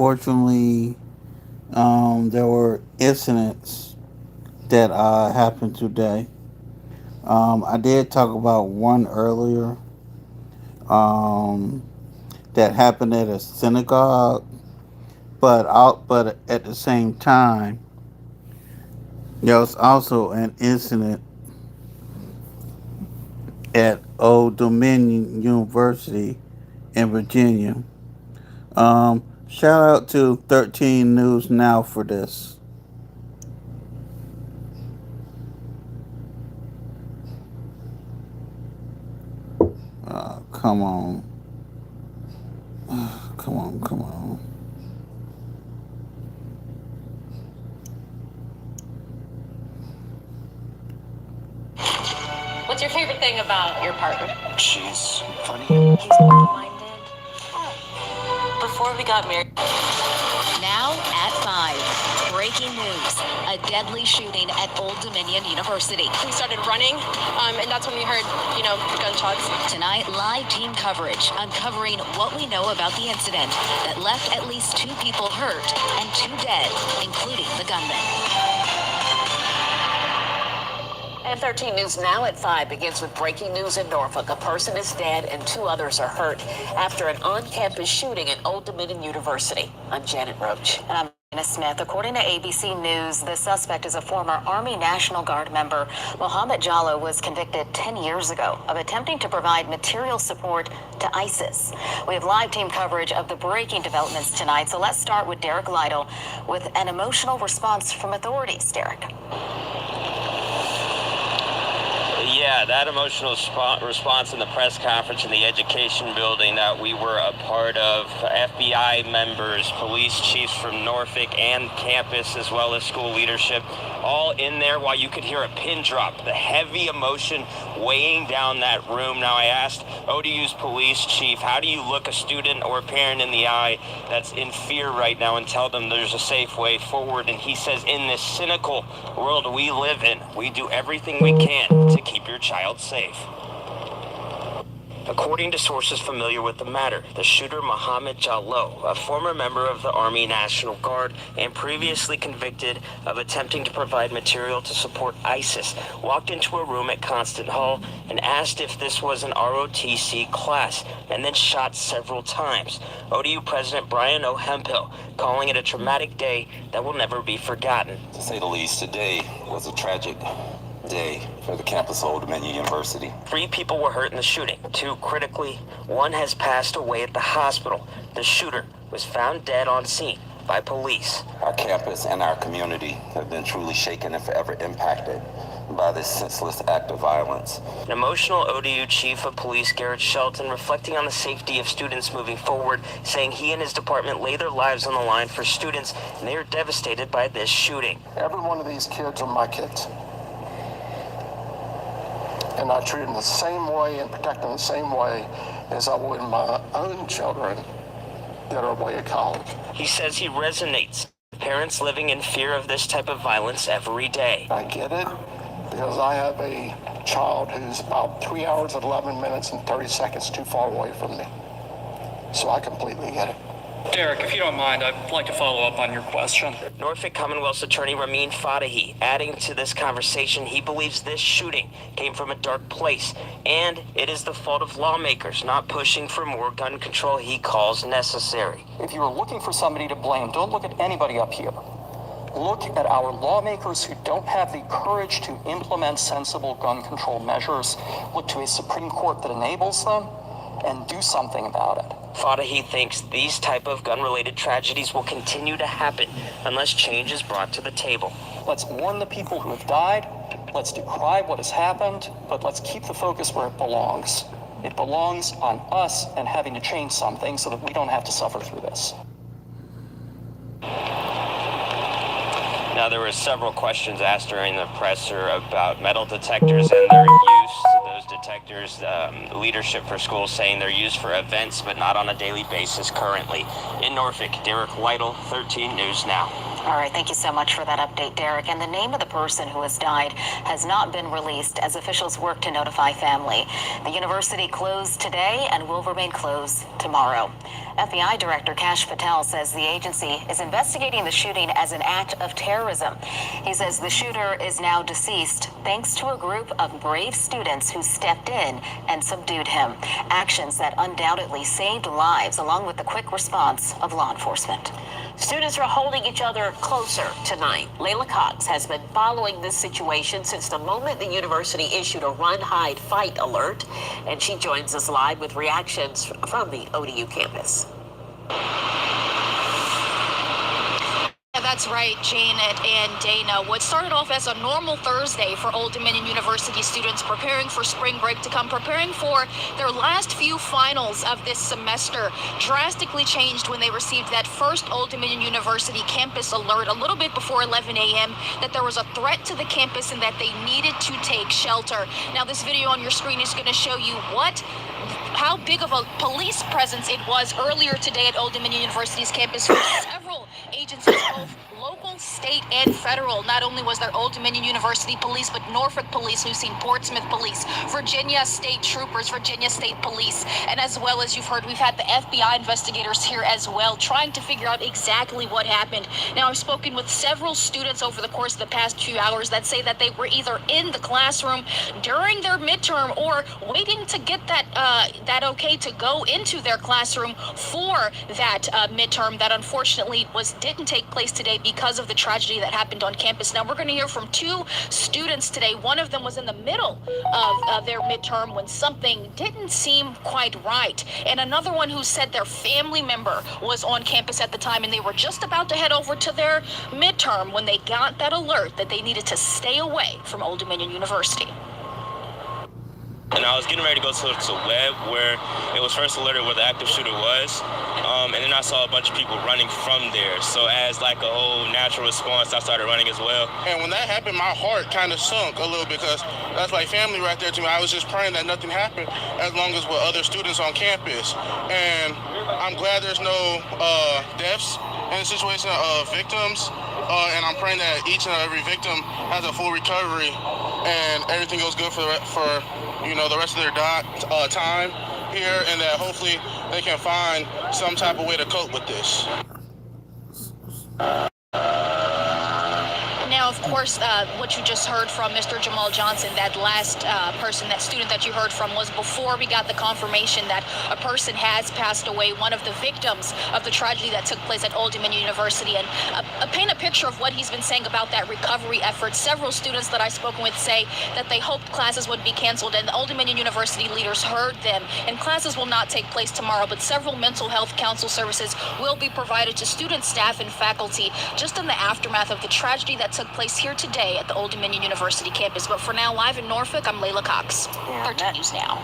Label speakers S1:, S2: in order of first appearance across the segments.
S1: unfortunately, there were incidents that happened today. I did talk about one earlier um, that happened at a synagogue, but at the same time, there was also an incident at Old Dominion University in Virginia. Shout out to 13 News Now for this. Come on. Come on, come on.
S2: What's your favorite thing about your partner?
S3: She's funny.
S2: He's open-minded. Before we got married.
S4: Now at 5, breaking news. A deadly shooting at Old Dominion University.
S5: We started running, and that's when we heard, gunshots.
S4: Tonight, live team coverage uncovering what we know about the incident that left at least 2 people hurt and 2 dead, including the gunman.
S6: And 13 News Now at 5 begins with breaking news in Norfolk. A person is dead and 2 others are hurt after an on-campus shooting at Old Dominion University. I'm Janet Roach.
S7: And I'm Anna Smith. According to ABC News, the suspect is a former Army National Guard member. Mohammed Jallo was convicted 10 years ago of attempting to provide material support to ISIS. We have live team coverage of the breaking developments tonight. So let's start with Derek Lytle with an emotional response from authorities. Derek.
S8: Yeah, that emotional response in the press conference in the education building that we were a part of, FBI members, police chiefs from Norfolk and campus, as well as school leadership, all in there while you could hear a pin drop, the heavy emotion weighing down that room. Now, I asked ODU's police chief, how do you look a student or a parent in the eye that's in fear right now and tell them there's a safe way forward? And he says, in this cynical world we live in, we do everything we can to keep your child safe. According to sources familiar with the matter, the shooter Mohammed Jallo, a former member of the Army National Guard and previously convicted of attempting to provide material to support ISIS, walked into a room at Constant Hall and asked if this was an ROTC class, and then shot several times. ODU President Brian O. Hemphill calling it a traumatic day that will never be forgotten.
S3: To say the least, today was a tragic day for the campus of Old Dominion University.
S8: 3 people were hurt in the shooting, 2 critically. 1 has passed away at the hospital. The shooter was found dead on scene by police.
S3: Our campus and our community have been truly shaken and forever impacted by this senseless act of violence.
S8: An emotional ODU chief of police, Garrett Shelton, reflecting on the safety of students moving forward, saying he and his department lay their lives on the line for students, and they are devastated by this shooting.
S9: Every one of these kids are my kids. And I treat them the same way and protect them the same way as I would my own children that are away at college.
S8: He says he resonates with parents living in fear of this type of violence every day.
S9: I get it because I have a child who's about 3 hours, 11 minutes, and 30 seconds too far away from me. So I completely get it.
S10: Derek, if you don't mind, I'd like to follow up on your question.
S8: Norfolk Commonwealth's attorney Ramin Fadahi adding to this conversation he believes this shooting came from a dark place, and it is the fault of lawmakers not pushing for more gun control he calls necessary.
S10: If you are looking for somebody to blame, don't look at anybody up here. Look at our lawmakers who don't have the courage to implement sensible gun control measures. Look to a Supreme Court that enables them, and do something about it.
S8: Fadahi thinks these type of gun-related tragedies will continue to happen unless change is brought to the table.
S10: Let's mourn the people who have died. Let's decry what has happened, but let's keep the focus where it belongs. It belongs on us and having to change something so that we don't have to suffer through this.
S8: Now, there were several questions asked during the presser about metal detectors and their use. Those detectors, leadership for schools saying they're used for events, but not on a daily basis currently. In Norfolk, Derek Lytle, 13 News Now.
S7: All right, thank you so much for that update, Derek. And the name of the person who has died has not been released as officials work to notify family. The university closed today and will remain closed tomorrow. FBI Director Kash Patel says the agency is investigating the shooting as an act of terrorism. He says the shooter is now deceased thanks to a group of brave students who stepped in and subdued him. Actions that undoubtedly saved lives, along with the quick response of law enforcement.
S6: Students are holding each other closer tonight. Layla Cox has been following this situation since the moment the university issued a run, hide, fight alert. And she joins us live with reactions from the ODU campus.
S5: Yeah, that's right, Janet and Dana. What started off as a normal Thursday for Old Dominion University students preparing for spring break to come, preparing for their last few finals of this semester, drastically changed when they received that first Old Dominion University campus alert a little bit before 11 a.m. that there was a threat to the campus and that they needed to take shelter. Now, this video on your screen is going to show you how big of a police presence it was earlier today at Old Dominion University's campus for several agencies, both local, state, and federal. Not only was there Old Dominion University Police, but Norfolk Police, we've seen Portsmouth Police, Virginia State Troopers, Virginia State Police, and as well as you've heard, we've had the FBI investigators here as well, trying to figure out exactly what happened. Now, I've spoken with several students over the course of the past few hours that say that they were either in the classroom during their midterm or waiting to get that okay to go into their classroom for that midterm that unfortunately didn't take place today because of the tragedy that happened on campus. Now, we're going to hear from two students today. One of them was in the middle of their midterm when something didn't seem quite right. And another one who said their family member was on campus at the time and they were just about to head over to their midterm when they got that alert that they needed to stay away from Old Dominion University.
S8: And I was getting ready to go to Webb, where it was first alerted where the active shooter was. And then I saw a bunch of people running from there. So as like a whole natural response, I started running as well.
S11: And when that happened, my heart kind of sunk a little bit because that's like family right there to me. I was just praying that nothing happened as long as with other students on campus. And I'm glad there's no deaths in the situation of victims. And I'm praying that each and every victim has a full recovery and everything goes good for the rest of their time here, and that hopefully they can find some type of way to cope with this.
S5: Now, of course, what you just heard from Mr. Jamal Johnson, that last that student that you heard from, was before we got the confirmation that a person has passed away, one of the victims of the tragedy that took place at Old Dominion University. And paint a picture of what he's been saying about that recovery effort. Several students that I've spoken with say that they hoped classes would be canceled, and the Old Dominion University leaders heard them, and classes will not take place tomorrow, but several mental health counsel services will be provided to students, staff, and faculty just in the aftermath of the tragedy that took place here today at the Old Dominion University campus. But for now, live in Norfolk, I'm Layla Cox, 13 News Now.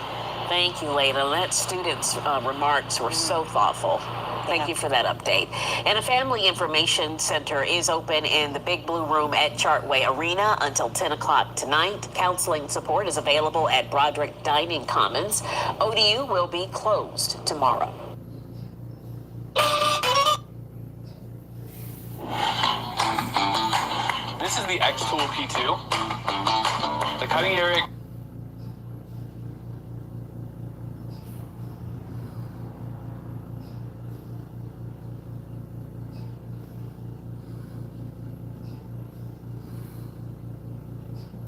S6: Thank you, Layla. That students' remarks were so thoughtful. Thank you for that update. And a family information center is open in the Big Blue Room at Chartway Arena until 10 o'clock tonight. Counseling support is available at Broderick Dining Commons. ODU will be closed tomorrow.
S12: This is the X-Tool P2. The cutting area.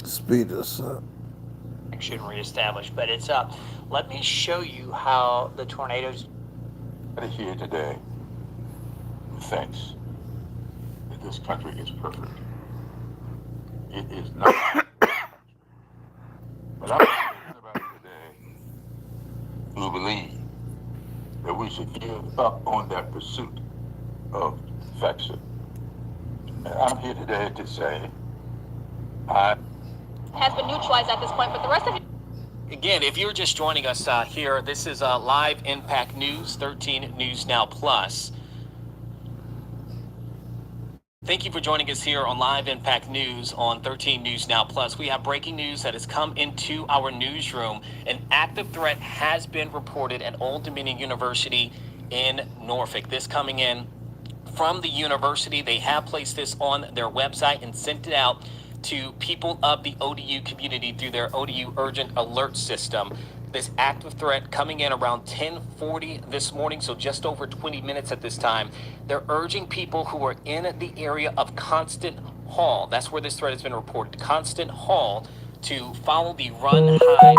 S1: Speed us up.
S13: Action reestablished, but it's up. Let me show you how the tornadoes.
S14: Here today thinks that this country is perfect. It is not. But I'm about today who believe that we should give up on that pursuit of perfection. And I'm here today to say
S5: has been neutralized at this point, but the rest of it.
S15: Again, if you're just joining us here, this is Live Impact News, 13 News Now Plus. Thank you for joining us here on Live Impact News on 13 News Now Plus. We have breaking news that has come into our newsroom. An active threat has been reported at Old Dominion University in Norfolk. This coming in from the university. They have placed this on their website and sent it out to people of the ODU community through their ODU urgent alert system. This active threat coming in around 10:40 this morning, so just over 20 minutes at this time. They're urging people who are in the area of Constant Hall, that's where this threat has been reported, Constant Hall, to follow the run, hide,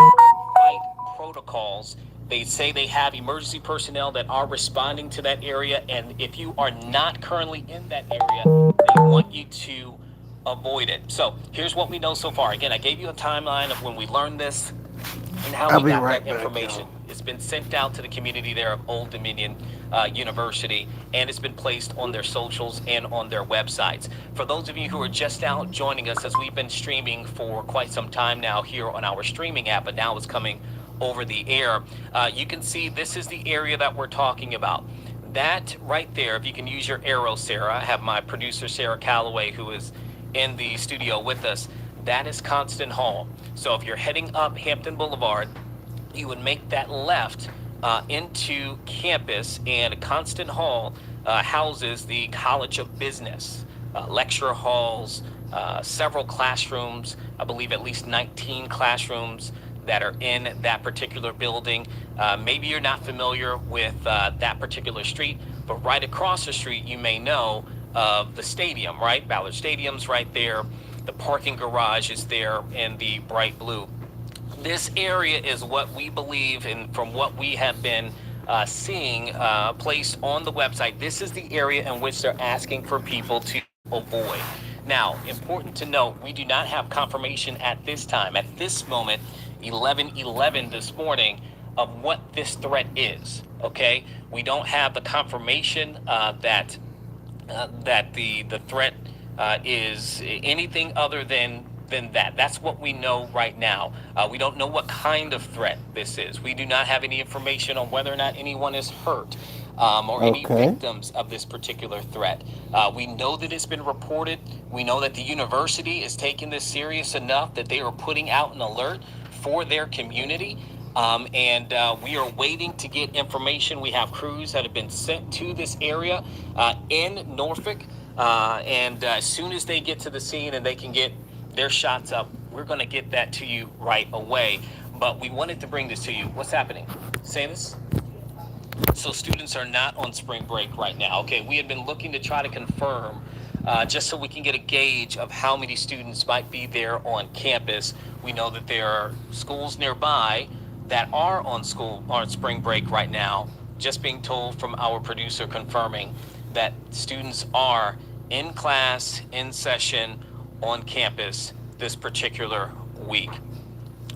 S15: fight protocols. They say they have emergency personnel that are responding to that area, and if you are not currently in that area, they want you to avoid it. So here's what we know so far. Again, I gave you a timeline of when we learned this and how we got that information. It's been sent out to the community there of Old Dominion University, and it's been placed on their socials and on their websites. For those of you who are just now joining us, as we've been streaming for quite some time now here on our streaming app, but now it's coming over the air, you can see this is the area that we're talking about. That right there, if you can use your arrow, Sarah, I have my producer, Sarah Calloway, who is in the studio with us. That is Constant Hall. So if you're heading up Hampton Boulevard, you would make that left into campus, and Constant Hall houses the College of Business, lecture halls, several classrooms, I believe at least 19 classrooms that are in that particular building. Maybe you're not familiar with that particular street, but right across the street you may know of the stadium, right? Ballard Stadium's right there. The parking garage is there in the bright blue. This area is what we believe, and from what we have been seeing placed on the website, this is the area in which they're asking for people to avoid. Now, important to note, we do not have confirmation at this time, at this moment, 11:11 this morning, of what this threat is, okay? We don't have the confirmation that the threat is anything other than that. That's what we know right now. We don't know what kind of threat this is. We do not have any information on whether or not anyone is hurt or any victims of this particular threat. We know that it's been reported. We know that the university is taking this serious enough that they are putting out an alert for their community. And we are waiting to get information. We have crews that have been sent to this area in Norfolk. And as soon as they get to the scene and they can get their shots up, we're going to get that to you right away. But we wanted to bring this to you. What's happening? Say this. So students are not on spring break right now. Okay, we had been looking to try to confirm just so we can get a gauge of how many students might be there on campus. We know that there are schools nearby that are on spring break right now. Just being told from our producer confirming that students are in class, in session, on campus this particular week.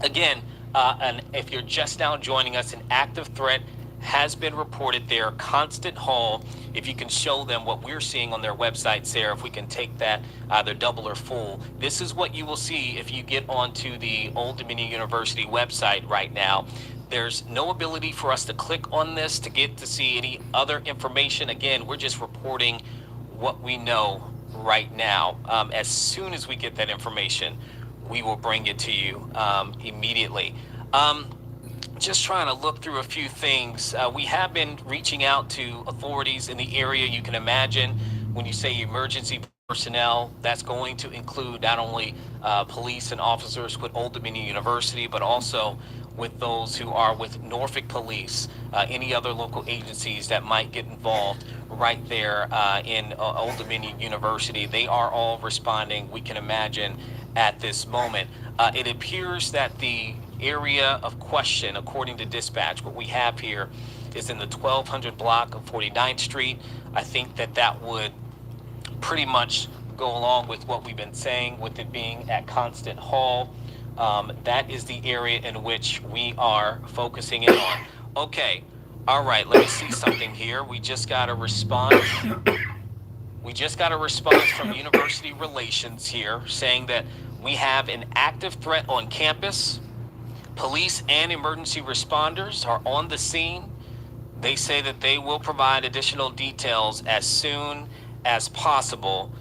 S15: Again, and if you're just now joining us, an active threat has been reported there, Constant Hall. If you can show them what we're seeing on their website, Sarah, if we can take that either double or full. This is what you will see if you get onto the Old Dominion University website right now. There's no ability for us to click on this to get to see any other information. Again, we're just reporting what we know right now. As soon as we get that information, we will bring it to you immediately. Just trying to look through a few things. We have been reaching out to authorities in the area. You can imagine when you say emergency personnel, that's going to include not only police and officers with Old Dominion University, but also with those who are with Norfolk Police, any other local agencies that might get involved right there in Old Dominion University. They are all responding, we can imagine, at this moment. It appears that the area of question, according to dispatch, what we have here is in the 1200 block of 49th Street. I think that would pretty much go along with what we've been saying with it being at Constant Hall. That is the area in which we are focusing in on. Okay, all right, let me see something here. We just got a response. We just got a response from University Relations here saying that we have an active threat on campus. Police and emergency responders are on the scene. They say that they will provide additional details as soon as possible.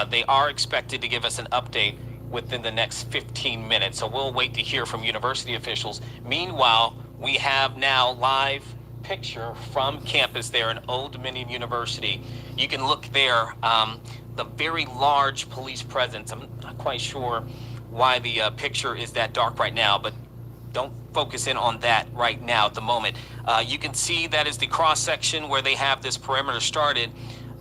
S15: They are expected to give us an update within the next 15 minutes. So we'll wait to hear from university officials. Meanwhile, we have now live picture from campus there in Old Dominion University. You can look there, the very large police presence. I'm not quite sure why the picture is that dark right now, but don't focus in on that right now at the moment. You can see that is the cross section where they have this perimeter started.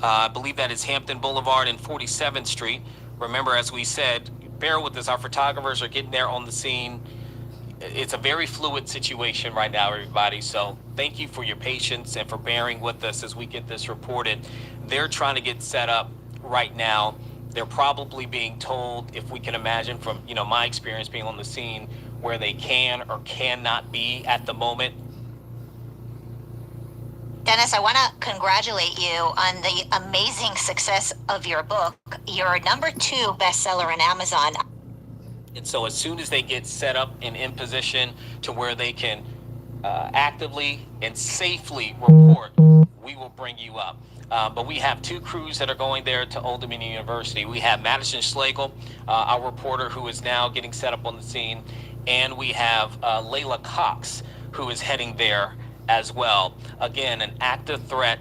S15: I believe that is Hampton Boulevard and 47th Street. Remember, as we said, bear with us, our photographers are getting there on the scene. It's a very fluid situation right now, everybody. So thank you for your patience and for bearing with us as we get this reported. They're trying to get set up right now. They're probably being told, if we can imagine from, my experience being on the scene, where they can or cannot be at the moment.
S16: Dennis, I want to congratulate you on the amazing success of your book. You're #2 bestseller on Amazon.
S15: And so as soon as they get set up and in position to where they can actively and safely report, we will bring you up. But we have 2 crews that are going there to Old Dominion University. We have Madison Schlegel, our reporter, who is now getting set up on the scene. And we have Layla Cox, who is heading there as well. Again, an active threat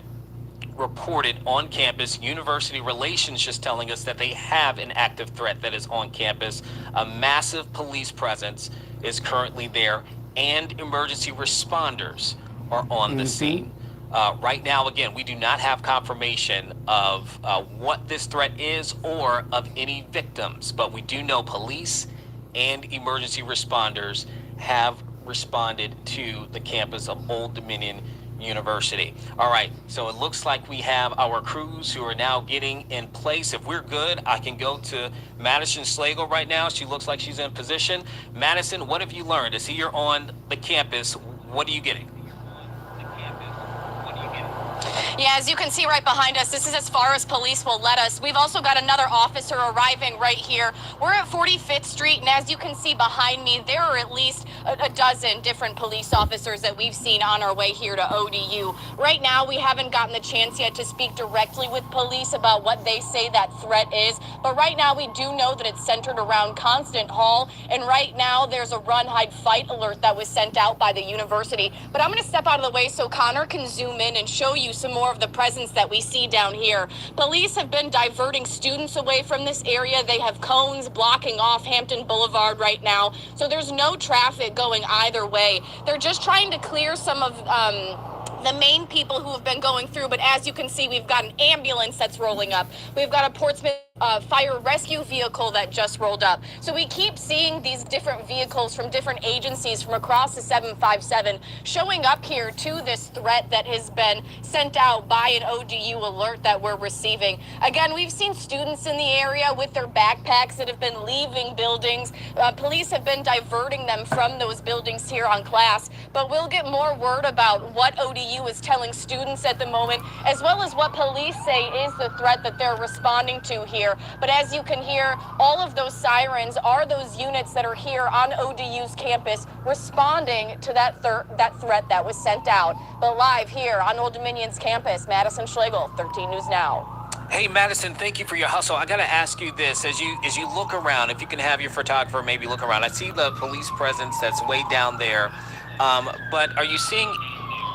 S15: reported on campus. University Relations just telling us that they have an active threat that is on campus. A massive police presence is currently there, and emergency responders are on the scene. Right now, again, we do not have confirmation of what this threat is or of any victims, but we do know police and emergency responders have responded to the campus of Old Dominion University. All right, so it looks like we have our crews who are now getting in place. If we're good, I can go to Madison Schlegel right now. She looks like she's in position. Madison, what have you learned? As you're on the campus, what are you getting?
S5: Yeah, as you can see right behind us, this is as far as police will let us. We've also got another officer arriving right here. We're at 45th Street, and as you can see behind me, there are at least a dozen different police officers that we've seen on our way here to ODU. Right now, we haven't gotten the chance yet to speak directly with police about what they say that threat is, but right now we do know that it's centered around Constant Hall, and right now there's a run, hide, fight alert that was sent out by the university. But I'm going to step out of the way so Connor can zoom in and show you some more of the presence that we see down here. Police have been diverting students away from this area. They have cones blocking off Hampton Boulevard right now, so there's no traffic going either way. They're just trying to clear some of the main people who have been going through, but as you can see, we've got an ambulance that's rolling up. We've got a Portsmouth fire rescue vehicle that just rolled up. So we keep seeing these different vehicles from different agencies from across the 757 showing up here to this threat that has been sent out by an ODU alert that we're receiving. Again, we've seen students in the area with their backpacks that have been leaving buildings. Police have been diverting them from those buildings here on class, but we'll get more word about what ODU is telling students at the moment, as well as what police say is the threat that they're responding to here. But as you can hear, all of those sirens are those units that are here on ODU's campus responding to that threat that was sent out. But live here on Old Dominion's campus, Madison Schlegel, 13 News Now.
S15: Hey, Madison, thank you for your hustle. I got to ask you this. As you look around, if you can have your photographer maybe look around. I see the police presence that's way down there. But are you seeing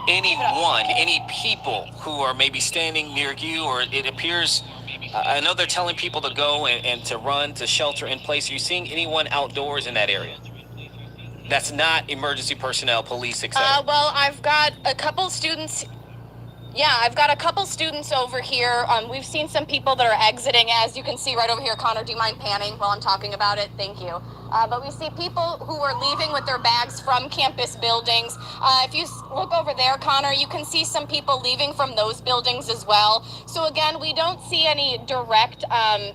S15: any people who are maybe standing near you, or it appears, I know they're telling people to go and to run, to shelter in place. Are you seeing anyone outdoors in that area? That's not emergency personnel, police, etc.
S5: Well, I've got a couple students. Yeah, I've got a couple students over here. We've seen some people that are exiting, as you can see right over here. Connor, do you mind panning while I'm talking about it? Thank you. But we see people who are leaving with their bags from campus buildings. If you look over there, Connor, you can see some people leaving from those buildings as well. So again, we don't see any direct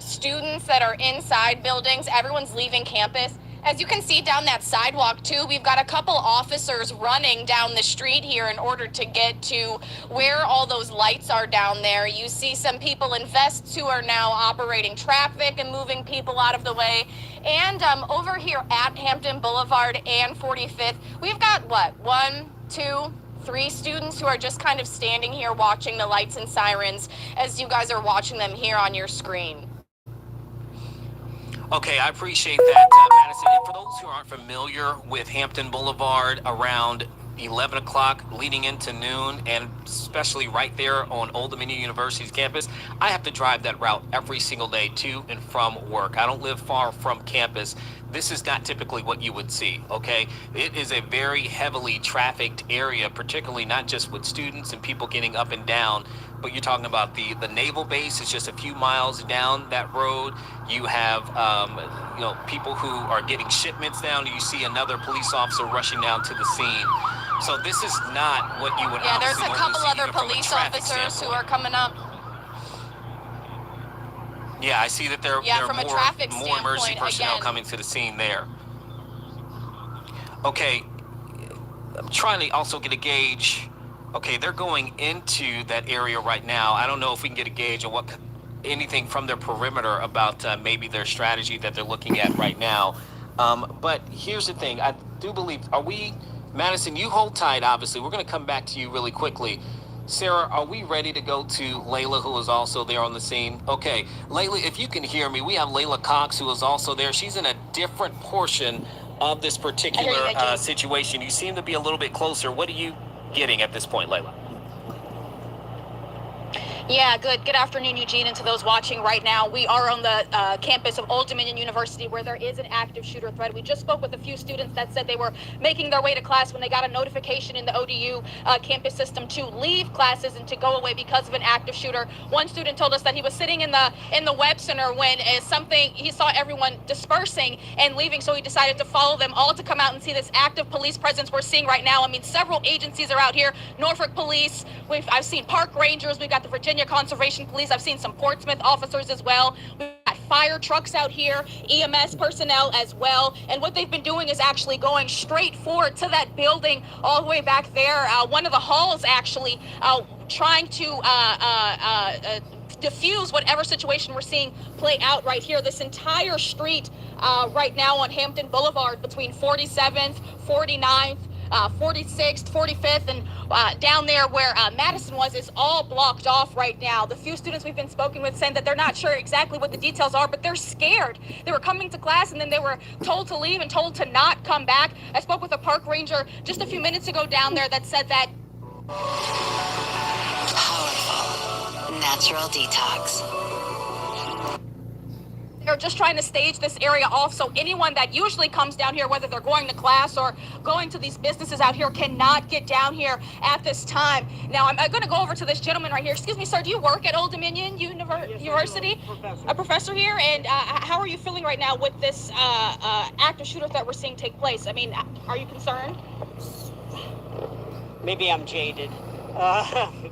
S5: students that are inside buildings. Everyone's leaving campus. As you can see down that sidewalk too, we've got a couple officers running down the street here in order to get to where all those lights are down there. You see some people in vests who are now operating traffic and moving people out of the way. And over here at Hampton Boulevard and 45th, we've got what, 1, 2, 3 students who are just kind of standing here watching the lights and sirens as you guys are watching them here on your screen.
S15: Okay, I appreciate that, Madison. And for those who aren't familiar with Hampton Boulevard around 11 o'clock leading into noon, and especially right there on Old Dominion University's campus, I have to drive that route every single day to and from work. I don't live far from campus. This is not typically what you would see, okay? It is a very heavily trafficked area, particularly not just with students and people getting up and down, but you're talking about the naval base is just a few miles down that road. You have, people who are getting shipments down. You see another police officer rushing down to the scene. So this is not what you would
S5: Yeah, there's
S15: obviously
S5: a couple
S15: normally see
S5: other
S15: even from a
S5: police
S15: traffic
S5: officers who
S15: standpoint.
S5: are coming up.
S15: Yeah, I see that there
S5: Yeah,
S15: are
S5: from a
S15: more
S5: traffic
S15: emergency
S5: standpoint,
S15: personnel
S5: again.
S15: coming to the scene there. Okay, I'm trying to also get a gauge. Okay, they're going into that area right now. I don't know if we can get a gauge of anything from their perimeter about maybe their strategy that they're looking at right now. But here's the thing. I do believe, Madison, you hold tight, obviously. We're going to come back to you really quickly. Sarah, are we ready to go to Layla, who is also there on the scene? Okay, Layla, if you can hear me, we have Layla Cox, who is also there. She's in a different portion of this particular situation. You seem to be a little bit closer. What are you getting at this point, Layla?
S5: Yeah, good afternoon, Eugene, and to those watching right now. We are on the campus of Old Dominion University, where there is an active shooter threat. We just spoke with a few students that said they were making their way to class when they got a notification in the ODU campus system to leave classes and to go away because of an active shooter. One student told us that he was sitting in the web center when he saw everyone dispersing and leaving, so he decided to follow them all to come out and see this active police presence we're seeing right now. I mean, several agencies are out here. Norfolk Police, I've seen Park Rangers, we've got the Virginia Conservation Police, I've seen some Portsmouth officers as well. We've got fire trucks out here, EMS personnel as well. And what they've been doing is actually going straight forward to that building all the way back there. One of the halls actually trying to diffuse whatever situation we're seeing play out right here. This entire street right now on Hampton Boulevard between 47th, 49th, 46th, 45th, and down there where Madison was is all blocked off right now. The few students we've been spoken with saying that they're not sure exactly what the details are, but they're scared. They were coming to class and then they were told to leave and told to not come back. I spoke with a park ranger just a few minutes ago down there that said that
S4: Powerful. Natural detox.
S5: they're just trying to stage this area off so anyone that usually comes down here, whether they're going to class or going to these businesses out here, cannot get down here at this time. Now, I'm going to go over to this gentleman right here. Excuse me, sir, do you work at Old Dominion University? A professor here? And how are you feeling right now with this active shooter that we're seeing take place? I mean, are you concerned?
S17: Maybe I'm jaded.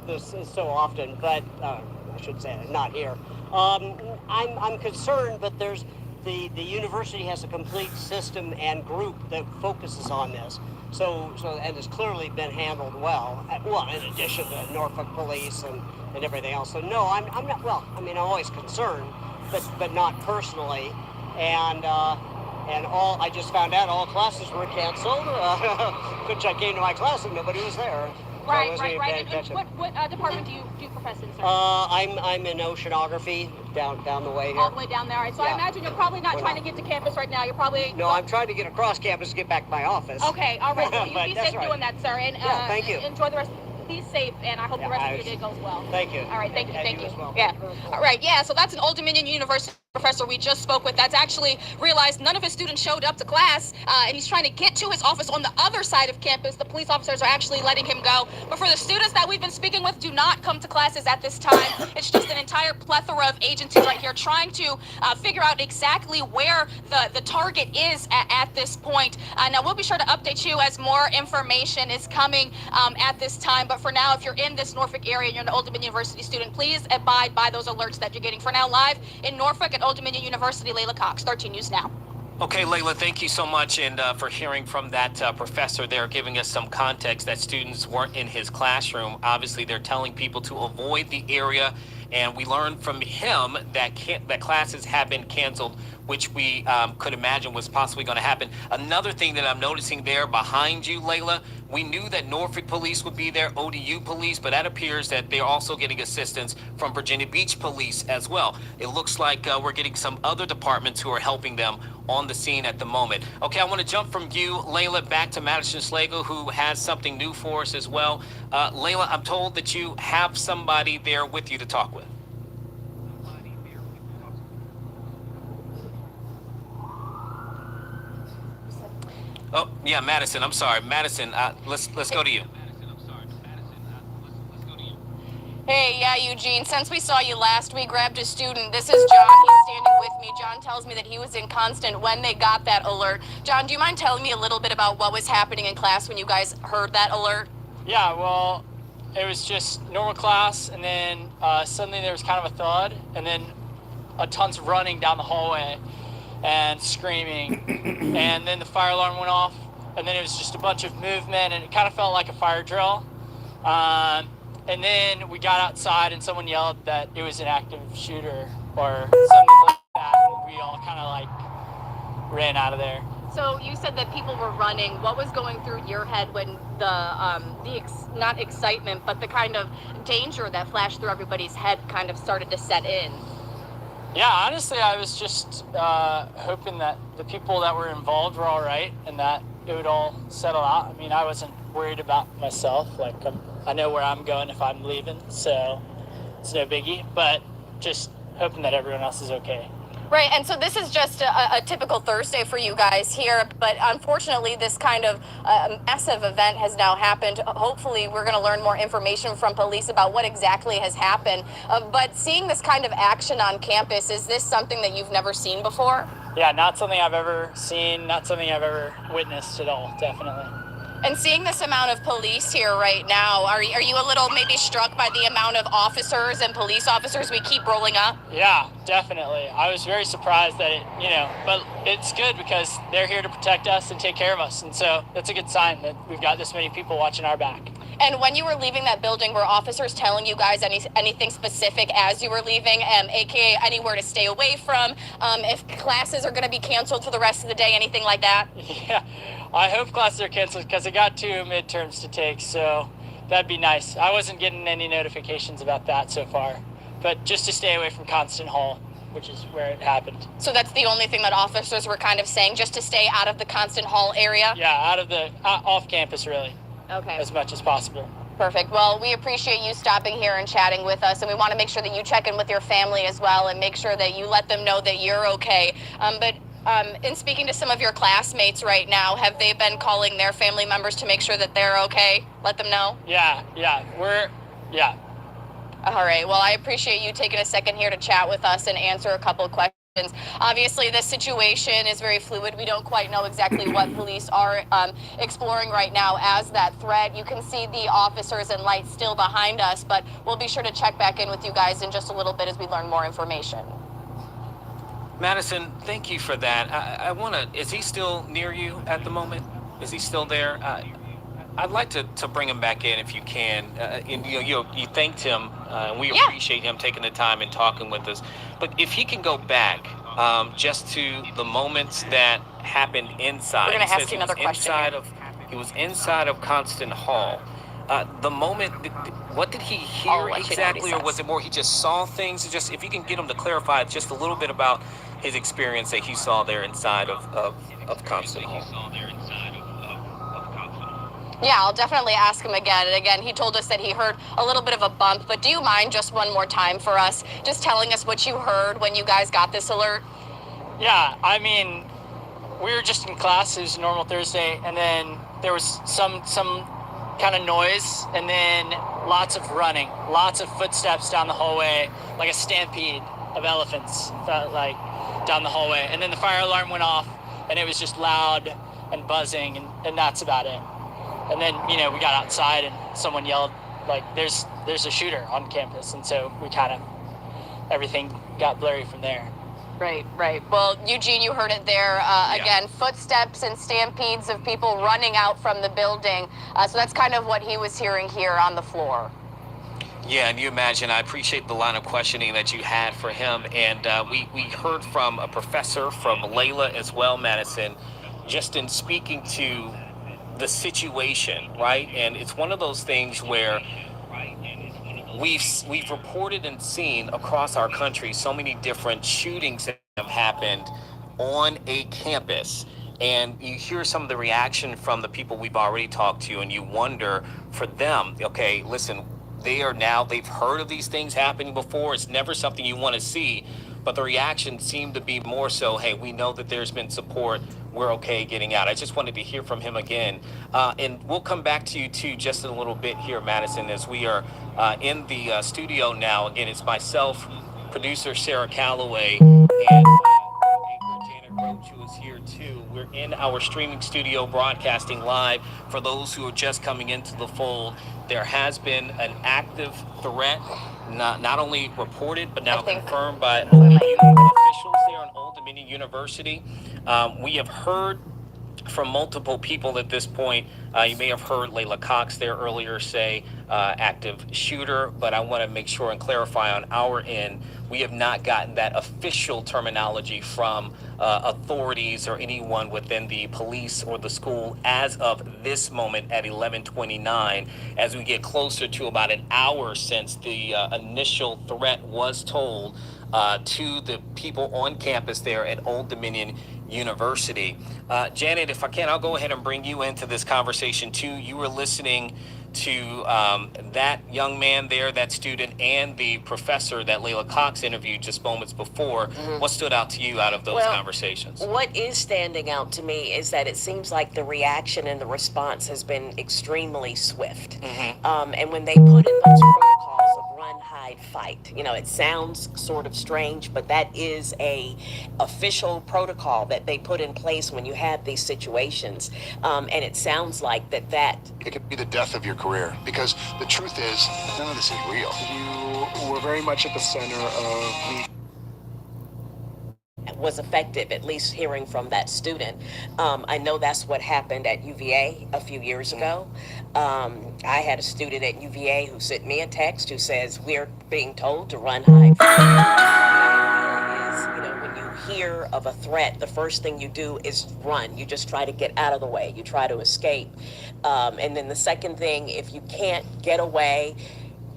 S17: This is so often, but I should say not here. I'm concerned, but there's the university has a complete system and group that focuses on this. So and it's clearly been handled well. Well, in addition to Norfolk Police and everything else. So no, I'm not. Well, I mean, I'm always concerned, but not personally. And all I just found out all classes were canceled. Which I came to my class and nobody was there.
S5: Right. And what department do you profess in, sir?
S17: I'm in oceanography down the way here.
S5: All the way down there. All right. So
S17: Yeah.
S5: I imagine you're probably not trying to get to campus right now. You're probably...
S17: No, I'm trying to get across campus to get back to my office.
S5: Okay. All right. Well, you
S17: But
S5: be
S17: that's
S5: safe
S17: right.
S5: doing that, sir. And
S17: Yeah, thank you.
S5: Enjoy the rest. Be safe, and I hope the rest of your day goes well.
S17: Thank you.
S5: All right. Thank you.
S17: And
S5: Thank
S17: you
S5: you.
S17: as well.
S5: Yeah. All right. Yeah. So that's an Old Dominion University professor we just spoke with that's actually realized none of his students showed up to class, and he's trying to get to his office on the other side of campus. The police officers are actually letting him go. But for the students that we've been speaking with, do not come to classes at this time. It's just an entire plethora of agencies right here trying to figure out exactly where the target is at this point. Now, we'll be sure to update you as more information is coming at this time. But for now, if you're in this Norfolk area and you're an Old Dominion University student, please abide by those alerts that you're getting. For now, live in Norfolk at Old Dominion University, Layla Cox, 13 News Now.
S15: Okay, Layla, thank you so much and for hearing from that professor there, giving us some context that students weren't in his classroom. Obviously, they're telling people to avoid the area, and we learned from him that classes have been canceled, which we could imagine was possibly going to happen. Another thing that I'm noticing there behind you, Layla, we knew that Norfolk Police would be there, ODU Police, but that appears that they're also getting assistance from Virginia Beach Police as well. It looks like we're getting some other departments who are helping them. on the scene at the moment. Okay, I want to jump from you, Layla, back to Madison Slagle, who has something new for us as well. Layla, I'm told that you have somebody there with you to talk with. Oh, yeah, Madison, I'm sorry. Madison, let's go to you.
S5: Hey, yeah, Eugene. Since we saw you last, we grabbed a student. This is John. He's standing with me. John tells me that he was in Constant when they got that alert. John, do you mind telling me a little bit about what was happening in class when you guys heard that alert?
S13: Yeah, well, it was just normal class, and then suddenly there was kind of a thud, and then a tons of running down the hallway and screaming, and then the fire alarm went off, and then it was just a bunch of movement, and it kind of felt like a fire drill. And then we got outside, and someone yelled that it was an active shooter or something like that, and we all kind of like ran out of there.
S5: So you said that people were running. What was going through your head when not excitement, but the kind of danger that flashed through everybody's head kind of started to set in?
S13: Yeah, honestly, I was just hoping that the people that were involved were all right and that it would all settle out. I mean, I wasn't worried about myself. Like, I know where I'm going if I'm leaving, so it's no biggie. But just hoping that everyone else is okay.
S5: Right, and so this is just a typical Thursday for you guys here, but unfortunately this kind of massive event has now happened. Hopefully we're going to learn more information from police about what exactly has happened. But seeing this kind of action on campus, is this something that you've never seen before?
S13: Yeah, not something I've ever seen, not something I've ever witnessed at all, definitely.
S5: And seeing this amount of police here right now, are you a little maybe struck by the amount of officers and police officers we keep rolling up?
S13: Yeah, definitely. I was very surprised that but it's good because they're here to protect us and take care of us. And so that's a good sign that we've got this many people watching our back.
S5: And when you were leaving that building, were officers telling you guys anything specific as you were leaving, aka anywhere to stay away from, if classes are going to be canceled for the rest of the day, anything like that?
S13: Yeah. I hope classes are canceled because I got 2 midterms to take, so that'd be nice. I wasn't getting any notifications about that so far, but just to stay away from Constant Hall, which is where it happened.
S5: So that's the only thing that officers were kind of saying, just to stay out of the Constant Hall area?
S13: Yeah, off campus, really.
S5: Okay.
S13: As much as possible.
S5: Perfect. Well, we appreciate you stopping here and chatting with us, and we want to make sure that you check in with your family as well and make sure that you let them know that you're okay. In speaking to some of your classmates right now, have they been calling their family members to make sure that they're okay? Let them know?
S13: Yeah.
S5: All right. Well, I appreciate you taking a second here to chat with us and answer a couple of questions. Obviously, this situation is very fluid. We don't quite know exactly what police are exploring right now as that threat. You can see the officers and lights still behind us, but we'll be sure to check back in with you guys in just a little bit as we learn more information.
S15: Madison, thank you for that. I want to, is he still near you at the moment? Is he still there? I'd like to bring him back in if you can. And you thanked him, and we appreciate him taking the time and talking with us. But if he can go back just to the moments that happened inside.
S5: We're going to ask you another question.
S15: He was inside of Constant Hall. The moment, what did he hear exactly, or was it more he just saw things? Just if you can get him to clarify just a little bit about his experience that he saw there inside of Constant Hall.
S5: Yeah, I'll definitely ask him again. And again, he told us that he heard a little bit of a bump, but do you mind just one more time for us, just telling us what you heard when you guys got this alert?
S13: Yeah, I mean, we were just in class, it was a normal Thursday, and then there was some kind of noise, and then lots of running, lots of footsteps down the hallway, like a stampede of elephants, like down the hallway. And then the fire alarm went off, and it was just loud and buzzing, and that's about it. And then, we got outside, and someone yelled, like, there's a shooter on campus, and so we everything got blurry from there.
S5: Right. Well, Eugene, you heard it there. Again, footsteps and stampedes of people running out from the building. So that's kind of what he was hearing here on the floor.
S15: Yeah, and you imagine, I appreciate the line of questioning that you had for him. And we heard from a professor, from Layla as well, Madison, just in speaking to the situation, right? And it's one of those things where we've reported and seen across our country so many different shootings that have happened on a campus. And you hear some of the reaction from the people we've already talked to, and you wonder for them, okay, listen, they've heard of these things happening before. It's never something you want to see. But the reaction seemed to be more so, hey, we know that there's been support. We're okay getting out. I just wanted to hear from him again. And we'll come back to you, too, just in a little bit here, Madison, as we are in the studio now. Again, it's myself, producer Sarah Calloway, and anchor Janet Roach, who is here, too. We're in our streaming studio broadcasting live. For those who are just coming into the fold, there has been an active threat, not only reported, but now confirmed by ODU officials there on Old Dominion University. We have heard from multiple people at this point. You may have heard Layla Cox there earlier say active shooter, but I want to make sure and clarify on our end, we have not gotten that official terminology from authorities or anyone within the police or the school as of this moment at 11:29. As we get closer to about an hour since the initial threat was told to the people on campus there at Old Dominion University. Janet, if I can, I'll go ahead and bring you into this conversation too. You were listening to that young man there, that student, and the professor that Layla Cox interviewed just moments before. What stood out to you out of those conversations?
S6: What is standing out to me is that it seems like the reaction and the response has been extremely swift. And when they put in those protocols of run, hide, fight, you know, it sounds sort of strange, but that is a official protocol that they put in place when you have these situations. And it sounds like that
S9: It could be the death of your career, because the truth is, none of this is real.
S12: You were very much at the center of me.
S6: was effective, at least hearing from that student. I know that's what happened at UVA a few years ago. I had a student at UVA who sent me a text who says, we're being told to run, hide. You know, when you hear of a threat, the first thing you do is run. You just try to get out of the way. You try to escape. And then the second thing, if you can't get away,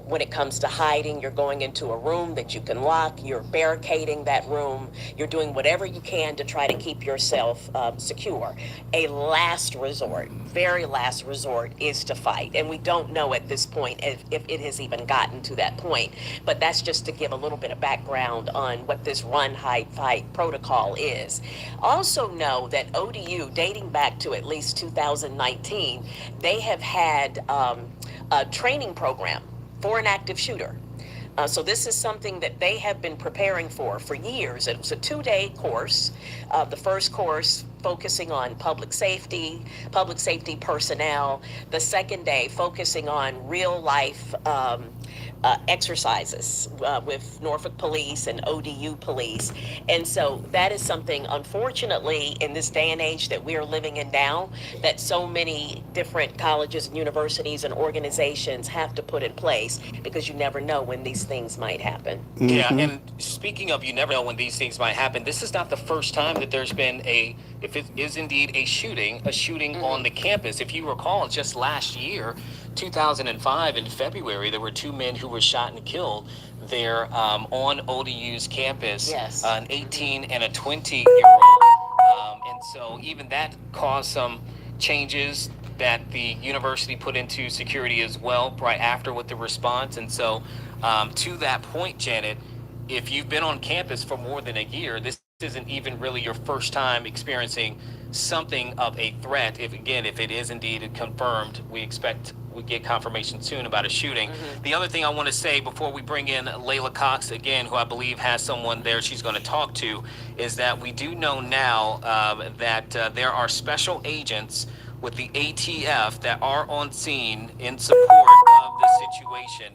S6: when it comes to hiding, you're going into a room that you can lock, you're barricading that room, you're doing whatever you can to try to keep yourself secure. A last resort, very last resort, is to fight. And we don't know at this point if it has even gotten to that point. But that's just to give a little bit of background on what this run, hide, fight protocol is. Also know that ODU, dating back to at least 2019, they have had a training program for an active shooter. So this is something that they have been preparing for years. It was a 2-day course. The first course focusing on public safety personnel. The second day focusing on real life exercises with Norfolk Police and ODU Police. And so that is something, unfortunately, in this day and age that we are living in now, that so many different colleges and universities and organizations have to put in place, because you never know when these things might happen.
S15: Yeah, and speaking of you never know when these things might happen, this is not the first time that there's been if it is indeed a shooting on the campus. If you recall, just last year, 2005, in February, there were 2 men who were shot and killed there on ODU's campus, an 18 and a 20-year-old. And so even that caused some changes that the university put into security as well, right after with the response. And so to that point, Janet, if you've been on campus for more than a year, this isn't even really your first time experiencing something of a threat. If it is indeed confirmed, we get confirmation soon about a shooting. The other thing I want to say before we bring in Layla Cox again, who I believe has someone there she's going to talk to, is that we do know now that there are special agents with the ATF that are on scene in support of the situation.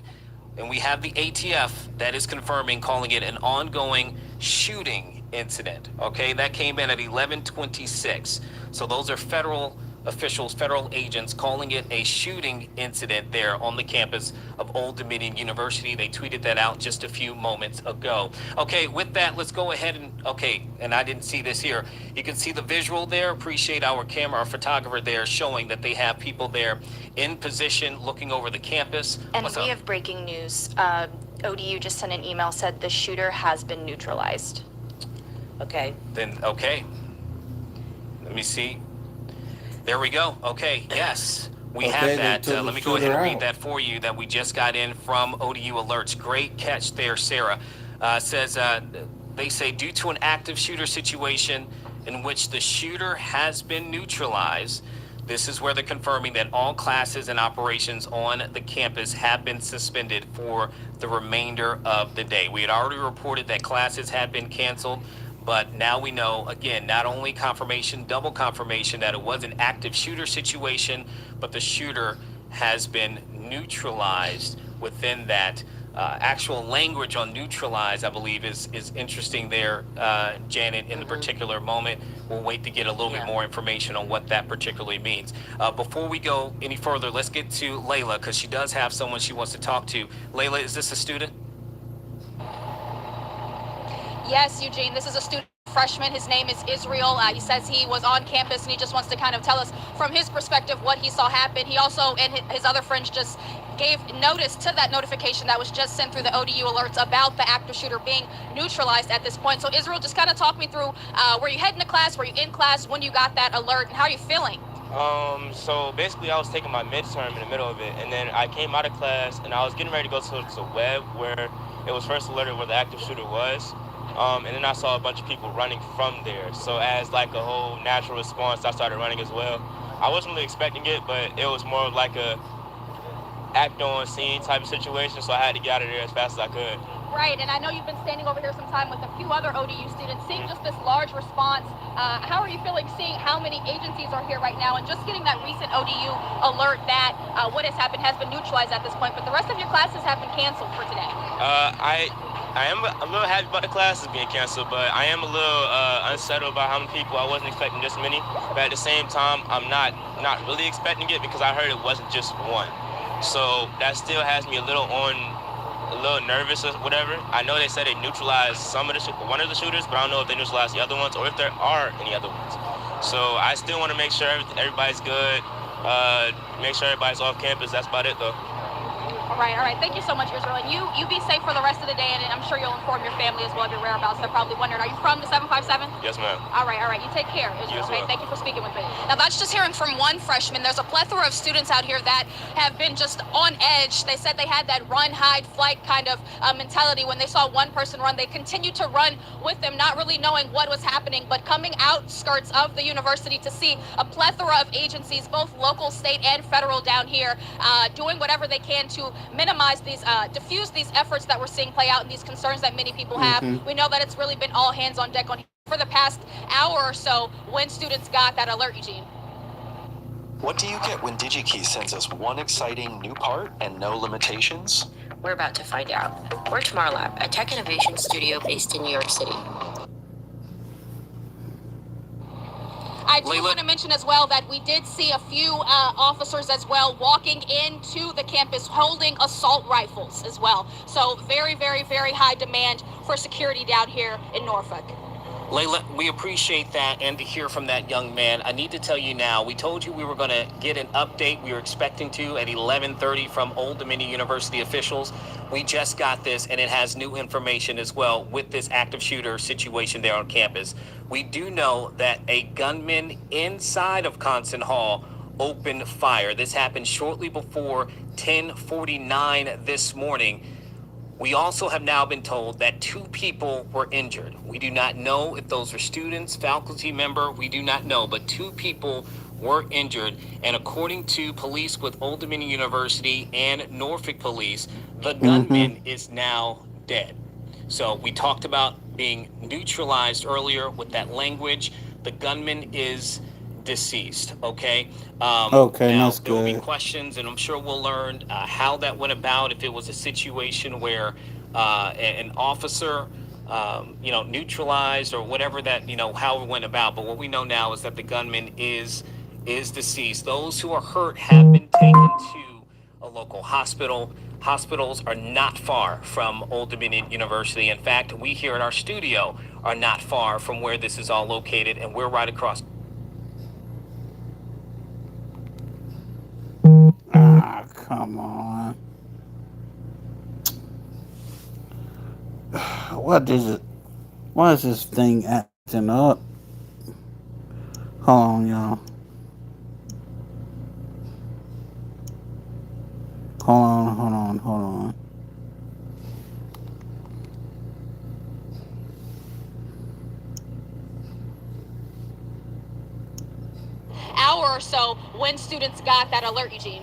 S15: And we have the ATF that is confirming, calling it an ongoing shooting incident. Okay, that came in at 11:26. So those are federal officials, federal agents, calling it a shooting incident there on the campus of Old Dominion University. They tweeted that out just a few moments ago. Okay, with that, let's go ahead and I didn't see this here. You can see the visual there. Appreciate our photographer there showing that they have people there in position looking over the campus.
S18: And we have breaking news. ODU just sent an email, said the shooter has been neutralized.
S6: Okay.
S15: Then, okay. Let me see. There we go. Okay, yes. We
S1: Okay,
S15: have
S1: they
S15: that.
S1: took the
S15: Let me go ahead
S1: shooter
S15: and read
S1: out.
S15: that for you that we just got in from ODU Alerts. Great catch there, Sarah. Says, they say, due to an active shooter situation in which the shooter has been neutralized, this is where they're confirming that all classes and operations on the campus have been suspended for the remainder of the day. We had already reported that classes had been canceled, but now we know, again, not only confirmation, double confirmation that it was an active shooter situation, but the shooter has been neutralized within that. Actual language on neutralize, I believe, is interesting there, Janet, in the particular moment. We'll wait to get a little bit more information on what that particularly means. Before we go any further, let's get to Layla, because she does have someone she wants to talk to. Layla, is this a student?
S5: Yes, Eugene, this is a student freshman. His name is Israel. He says he was on campus and he just wants to kind of tell us from his perspective what he saw happen. He also and his other friends just gave notice to that notification that was just sent through the ODU Alerts about the active shooter being neutralized at this point. So Israel, just kind of talk me through, were you heading to class, were you in class when you got that alert, and how are you feeling?
S18: So basically I was taking my midterm in the middle of it, and then I came out of class and I was getting ready to go to the web where it was first alerted where the active shooter was. And then I saw a bunch of people running from there. So as like a whole natural response, I started running as well. I wasn't really expecting it, but it was more of like a act on scene type of situation, so I had to get out of there as fast as I could.
S5: Right, and I know you've been standing over here some time with a few other ODU students, seeing just this large response. How are you feeling seeing how many agencies are here right now and just getting that recent ODU alert that what has happened has been neutralized at this point, but the rest of your classes have been canceled for today?
S18: I am a little happy about the classes being canceled, but I am a little unsettled about how many people. I wasn't expecting this many, but at the same time, I'm not really expecting it because I heard it wasn't just one. So that still has me a little nervous or whatever. I know they said they neutralized one of the shooters, but I don't know if they neutralized the other ones or if there are any other ones. So I still want to make sure everybody's good, make sure everybody's off campus. That's about it, though.
S5: All right. Thank you so much, Israel. And you be safe for the rest of the day, and I'm sure you'll inform your family as well of your whereabouts. They're probably wondering, are you from the 757?
S18: Yes, ma'am.
S5: All right. You take care, Israel. Okay, thank you for speaking with me. Now, that's just hearing from one freshman. There's a plethora of students out here that have been just on edge. They said they had that run, hide, flight kind of mentality. When they saw one person run, they continued to run with them, not really knowing what was happening, but coming outskirts of the university to see a plethora of agencies, both local, state, and federal down here, doing whatever they can to minimize these, diffuse these efforts that we're seeing play out and these concerns that many people have. We know that it's really been all hands on deck for the past hour or so when students got that alert, Eugene.
S19: What do you get when DigiKey sends us one exciting new part and no limitations?
S2: We're about to find out. We're Tomorrow Lab, a tech innovation studio based in New York City.
S5: I do want to mention as well that we did see a few officers as well walking into the campus holding assault rifles as well. So very, very, very high demand for security down here in Norfolk.
S15: Layla, we appreciate that and to hear from that young man. I need to tell you now, we told you we were going to get an update. We were expecting to at 11:30 from Old Dominion University officials. We just got this, and it has new information as well with this active shooter situation there on campus. We do know that a gunman inside of Constant Hall opened fire. This happened shortly before 10:49 this morning. We also have now been told that 2 people were injured. We do not know if those are students, faculty member, we do not know, but 2 people were injured. And according to police with Old Dominion University and Norfolk Police, the gunman is now dead. So we talked about being neutralized earlier with that language. The gunman is deceased, okay?
S1: Okay,
S15: now,
S1: that's
S15: there will be
S1: good.
S15: questions, and I'm sure we'll learn how that went about, if it was a situation where an officer, neutralized or whatever that, how it went about. But what we know now is that the gunman is deceased. Those who are hurt have been taken to a local hospital. Hospitals are not far from Old Dominion University. In fact, we here in our studio are not far from where this is all located, and we're right across.
S1: Come on. What is it? Why is this thing acting up? Hold on, y'all. Hold on.
S5: Hour or so when students got that alert, Eugene.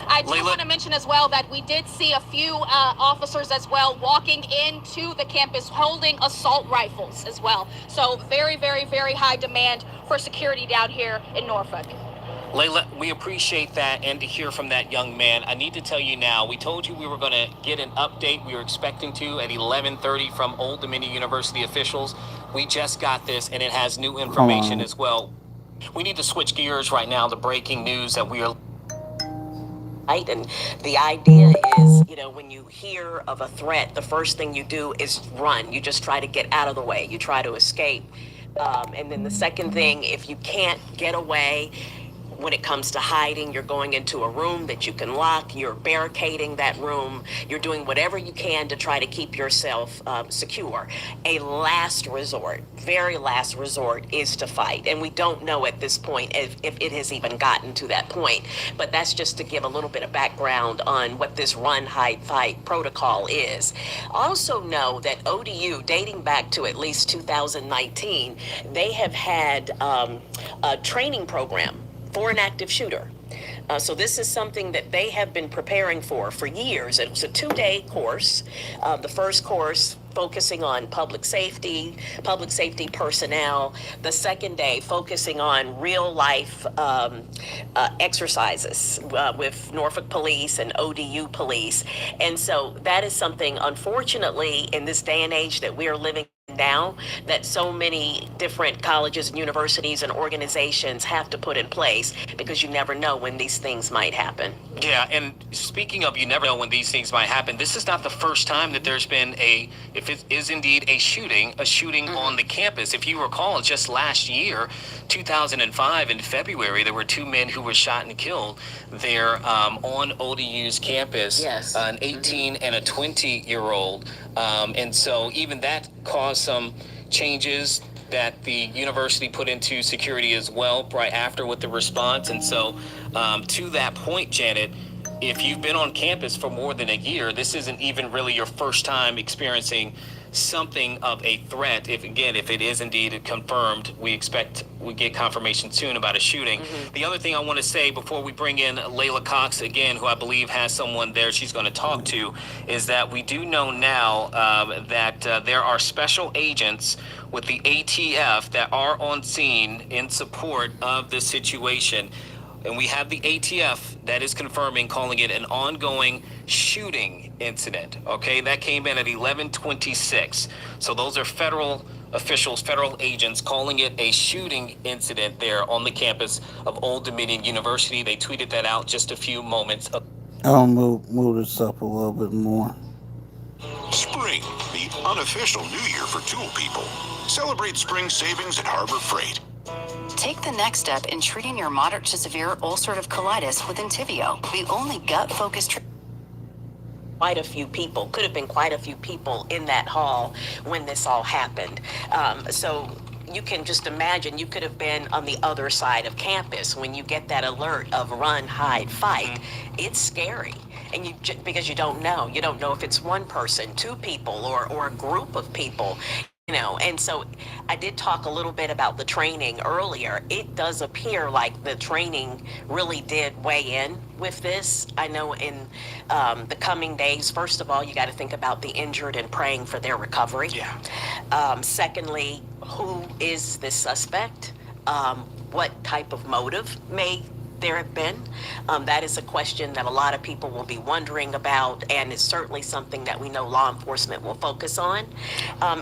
S5: I do want to mention as well that we did see a few officers as well walking into the campus holding assault rifles as well. So very, very, very high demand for security down here in Norfolk.
S15: Layla, we appreciate that, and to hear from that young man. I need to tell you now, we told you we were going to get an update. We were expecting to at 11:30 from Old Dominion University officials. We just got this, and it has new information as well. We need to switch gears right now to breaking news that we are...
S6: Right? And the idea is, you know, when you hear of a threat, the first thing you do is run. You just try to get out of the way. You try to escape. And then the second thing, if you can't get away, when it comes to hiding, you're going into a room that you can lock, you're barricading that room, you're doing whatever you can to try to keep yourself secure. A last resort, very last resort, is to fight. And we don't know at this point if it has even gotten to that point. But that's just to give a little bit of background on what this run, hide, fight protocol is. Also know that ODU, dating back to at least 2019, they have had a training program for an active shooter. So this is something that they have been preparing for years. It was a 2-day course. The first course focusing on public safety personnel. The second day focusing on real life exercises with Norfolk Police and ODU Police. And so that is something, unfortunately, in this day and age that we are living now, that so many different colleges and universities and organizations have to put in place, because you never know when these things might happen.
S15: Yeah, and speaking of you never know when these things might happen, this is not the first time that there's been if it is indeed a shooting on the campus. If you recall, just last year, 2005, in February, there were 2 men who were shot and killed there on ODU's campus.
S6: Yes.
S15: An 18 and a 20-year-old. And so even that caused some changes that the university put into security as well right after with the response. And so to that point, Janet, if you've been on campus for more than a year, this isn't even really your first time experiencing something of a threat. If it is indeed confirmed, we get confirmation soon about a shooting. The other thing I want to say before we bring in Layla Cox again, who I believe has someone there she's going to talk to, is that we do know now that there are special agents with the ATF that are on scene in support of this situation. And we have the ATF that is confirming, calling it an ongoing shooting incident. Okay, that came in at 11:26. So those are federal officials, federal agents, calling it a shooting incident there on the campus of Old Dominion University. They tweeted that out just a few moments ago.
S1: I'll move this up a little bit more.
S20: Spring, the unofficial new year for tool people. Celebrate spring savings at Harbor Freight.
S7: Take the next step in treating your moderate to severe ulcerative colitis with Entyvio, the only gut-focused treatment.
S6: Quite a few people, could have been quite a few people in that hall when this all happened. So you can just imagine, you could have been on the other side of campus when you get that alert of run, hide, fight. It's scary. And because you don't know if it's one person, 2 people, or a group of people. You know, and so I did talk a little bit about the training earlier. It does appear like the training really did weigh in with this. I know in the coming days, first of all, you got to think about the injured and praying for their recovery.
S15: Yeah.
S6: Secondly, who is this suspect? What type of motive may there have been? That is a question that a lot of people will be wondering about, and it's certainly something that we know law enforcement will focus on.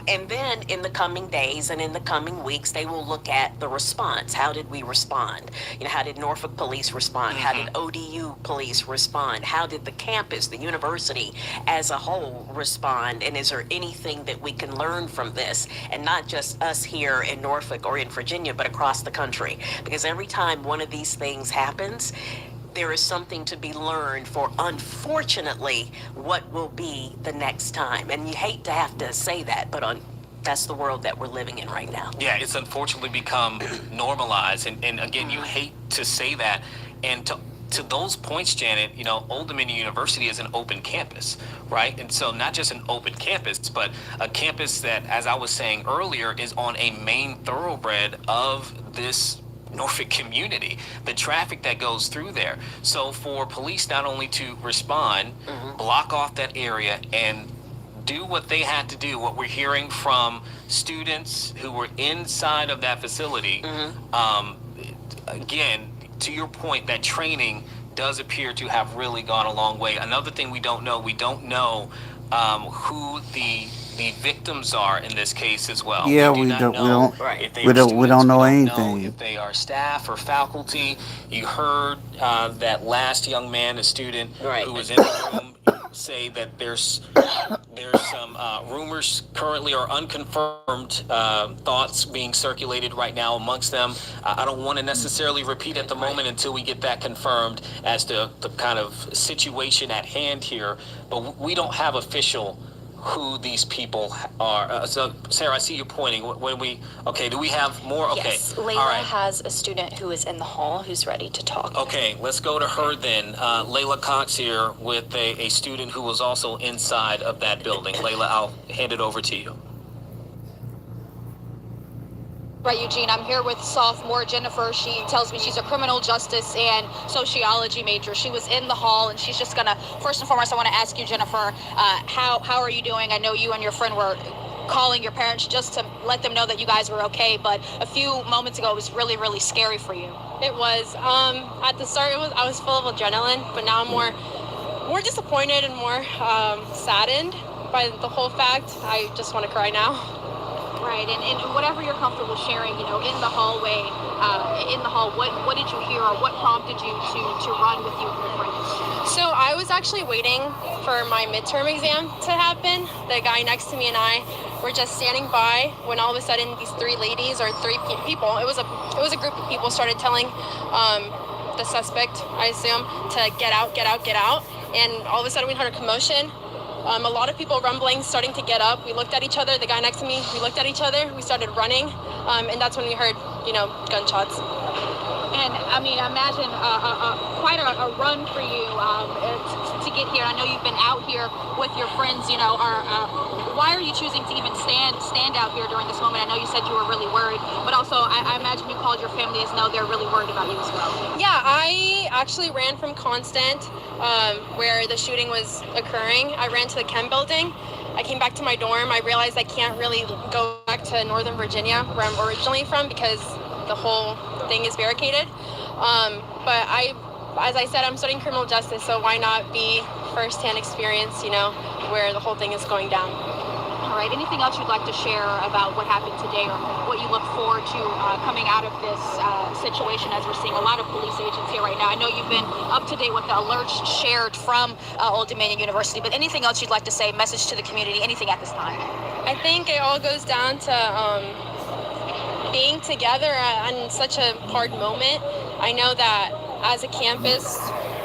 S6: And then in the coming days and in the coming weeks, they will look at the response. How did we respond? You know, how did Norfolk Police respond? How did ODU Police respond? How did the campus, the university as a whole respond? And is there anything that we can learn from this? And not just us here in Norfolk or in Virginia, but across the country. Because every time one of these things happens, there is something to be learned for, unfortunately, what will be the next time. And you hate to have to say that, but that's the world that we're living in right now.
S15: Yeah, it's unfortunately become normalized. And again, you hate to say that. And to those points, Janet, you know, Old Dominion University is an open campus, right? And so not just an open campus, but a campus that, as I was saying earlier, is on a main thoroughbred of this Norfolk community, the traffic that goes through there. So for police not only to respond, block off that area and do what they had to do, what we're hearing from students who were inside of that facility, again, to your point, that training does appear to have really gone a long way. Another thing we don't know who the victims are in this case as well.
S1: Yeah,
S15: we
S1: we don't
S15: don't
S1: know anything.
S15: if they are staff or faculty. You heard that last young man, a student who was in the room, say that there's some rumors currently or unconfirmed thoughts being circulated right now amongst them. I don't want to necessarily repeat at the moment until we get that confirmed as to the kind of situation at hand here, but we don't have official who these people are. So, Sarah, I see you pointing. Do we have more? Okay.
S21: Yes, Layla
S15: All right.
S21: has a student who is in the hall who's ready to talk.
S15: Okay, let's go to her then. Layla Cox here with a student who was also inside of that building. Layla, I'll hand it over to you.
S5: Right, Eugene, I'm here with sophomore Jennifer. She tells me she's a criminal justice and sociology major. She was in the hall, and she's just gonna, first and foremost, I want to ask you, Jennifer, how are you doing? I know you and your friend were calling your parents just to let them know that you guys were okay, but a few moments ago it was really, really scary for you.
S22: It was. At the start, I was full of adrenaline, but now I'm more disappointed and more saddened by the whole fact. I just want to cry now.
S5: Right, and whatever you're comfortable sharing, you know, in the hallway, what did you hear, or what prompted you to run with you and your friends?
S22: So I was actually waiting for my midterm exam to happen. The guy next to me and I were just standing by when all of a sudden these three ladies or three people, it was a group of people, started telling the suspect, I assume, to get out. And all of a sudden we heard a commotion. A lot of people rumbling, starting to get up. We looked at each other, the guy next to me, we looked at each other, we started running, and that's when we heard, gunshots.
S5: And I mean, imagine quite a run for you to get here. I know you've been out here with your friends, why are you choosing to even stand out here during this moment? I know you said you were really worried, but also I imagine you called your family as know they're really worried about you as well.
S22: Yeah, I actually ran from Constant, where the shooting was occurring. I ran to the Chem building. I came back to my dorm. I realized I can't really go back to Northern Virginia, where I'm originally from, because the whole thing is barricaded. But as I said, I'm studying criminal justice, so why not be firsthand experience, where the whole thing is going down.
S5: All right, anything else you'd like to share about what happened today, or what you look forward to coming out of this situation, as we're seeing a lot of police agents here right now? I know you've been up to date with the alerts shared from Old Dominion University, but anything else you'd like to say, message to the community, anything at this time?
S22: I think it all goes down to being together on such a hard moment. I know that as a campus,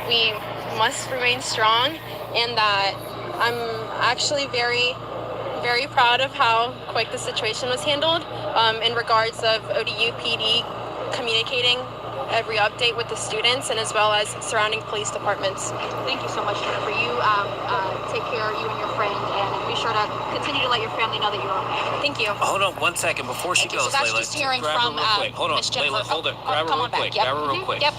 S22: we must remain strong, and that I'm actually very, very proud of how quick the situation was handled in regards of ODU PD communicating every update with the students, and as well as surrounding police departments.
S5: Thank you so much, Jennifer. You take care, you and your friend, and be sure to continue to let your family know that you're okay.
S22: Thank you.
S15: Hold on 1 second before she goes,
S5: so that's
S15: Layla.
S5: just hearing
S15: grab
S5: from
S15: her real quick. Hold on, Layla, hold it. Grab her real quick.
S5: Yep.
S15: Grab her real quick.
S5: Yep.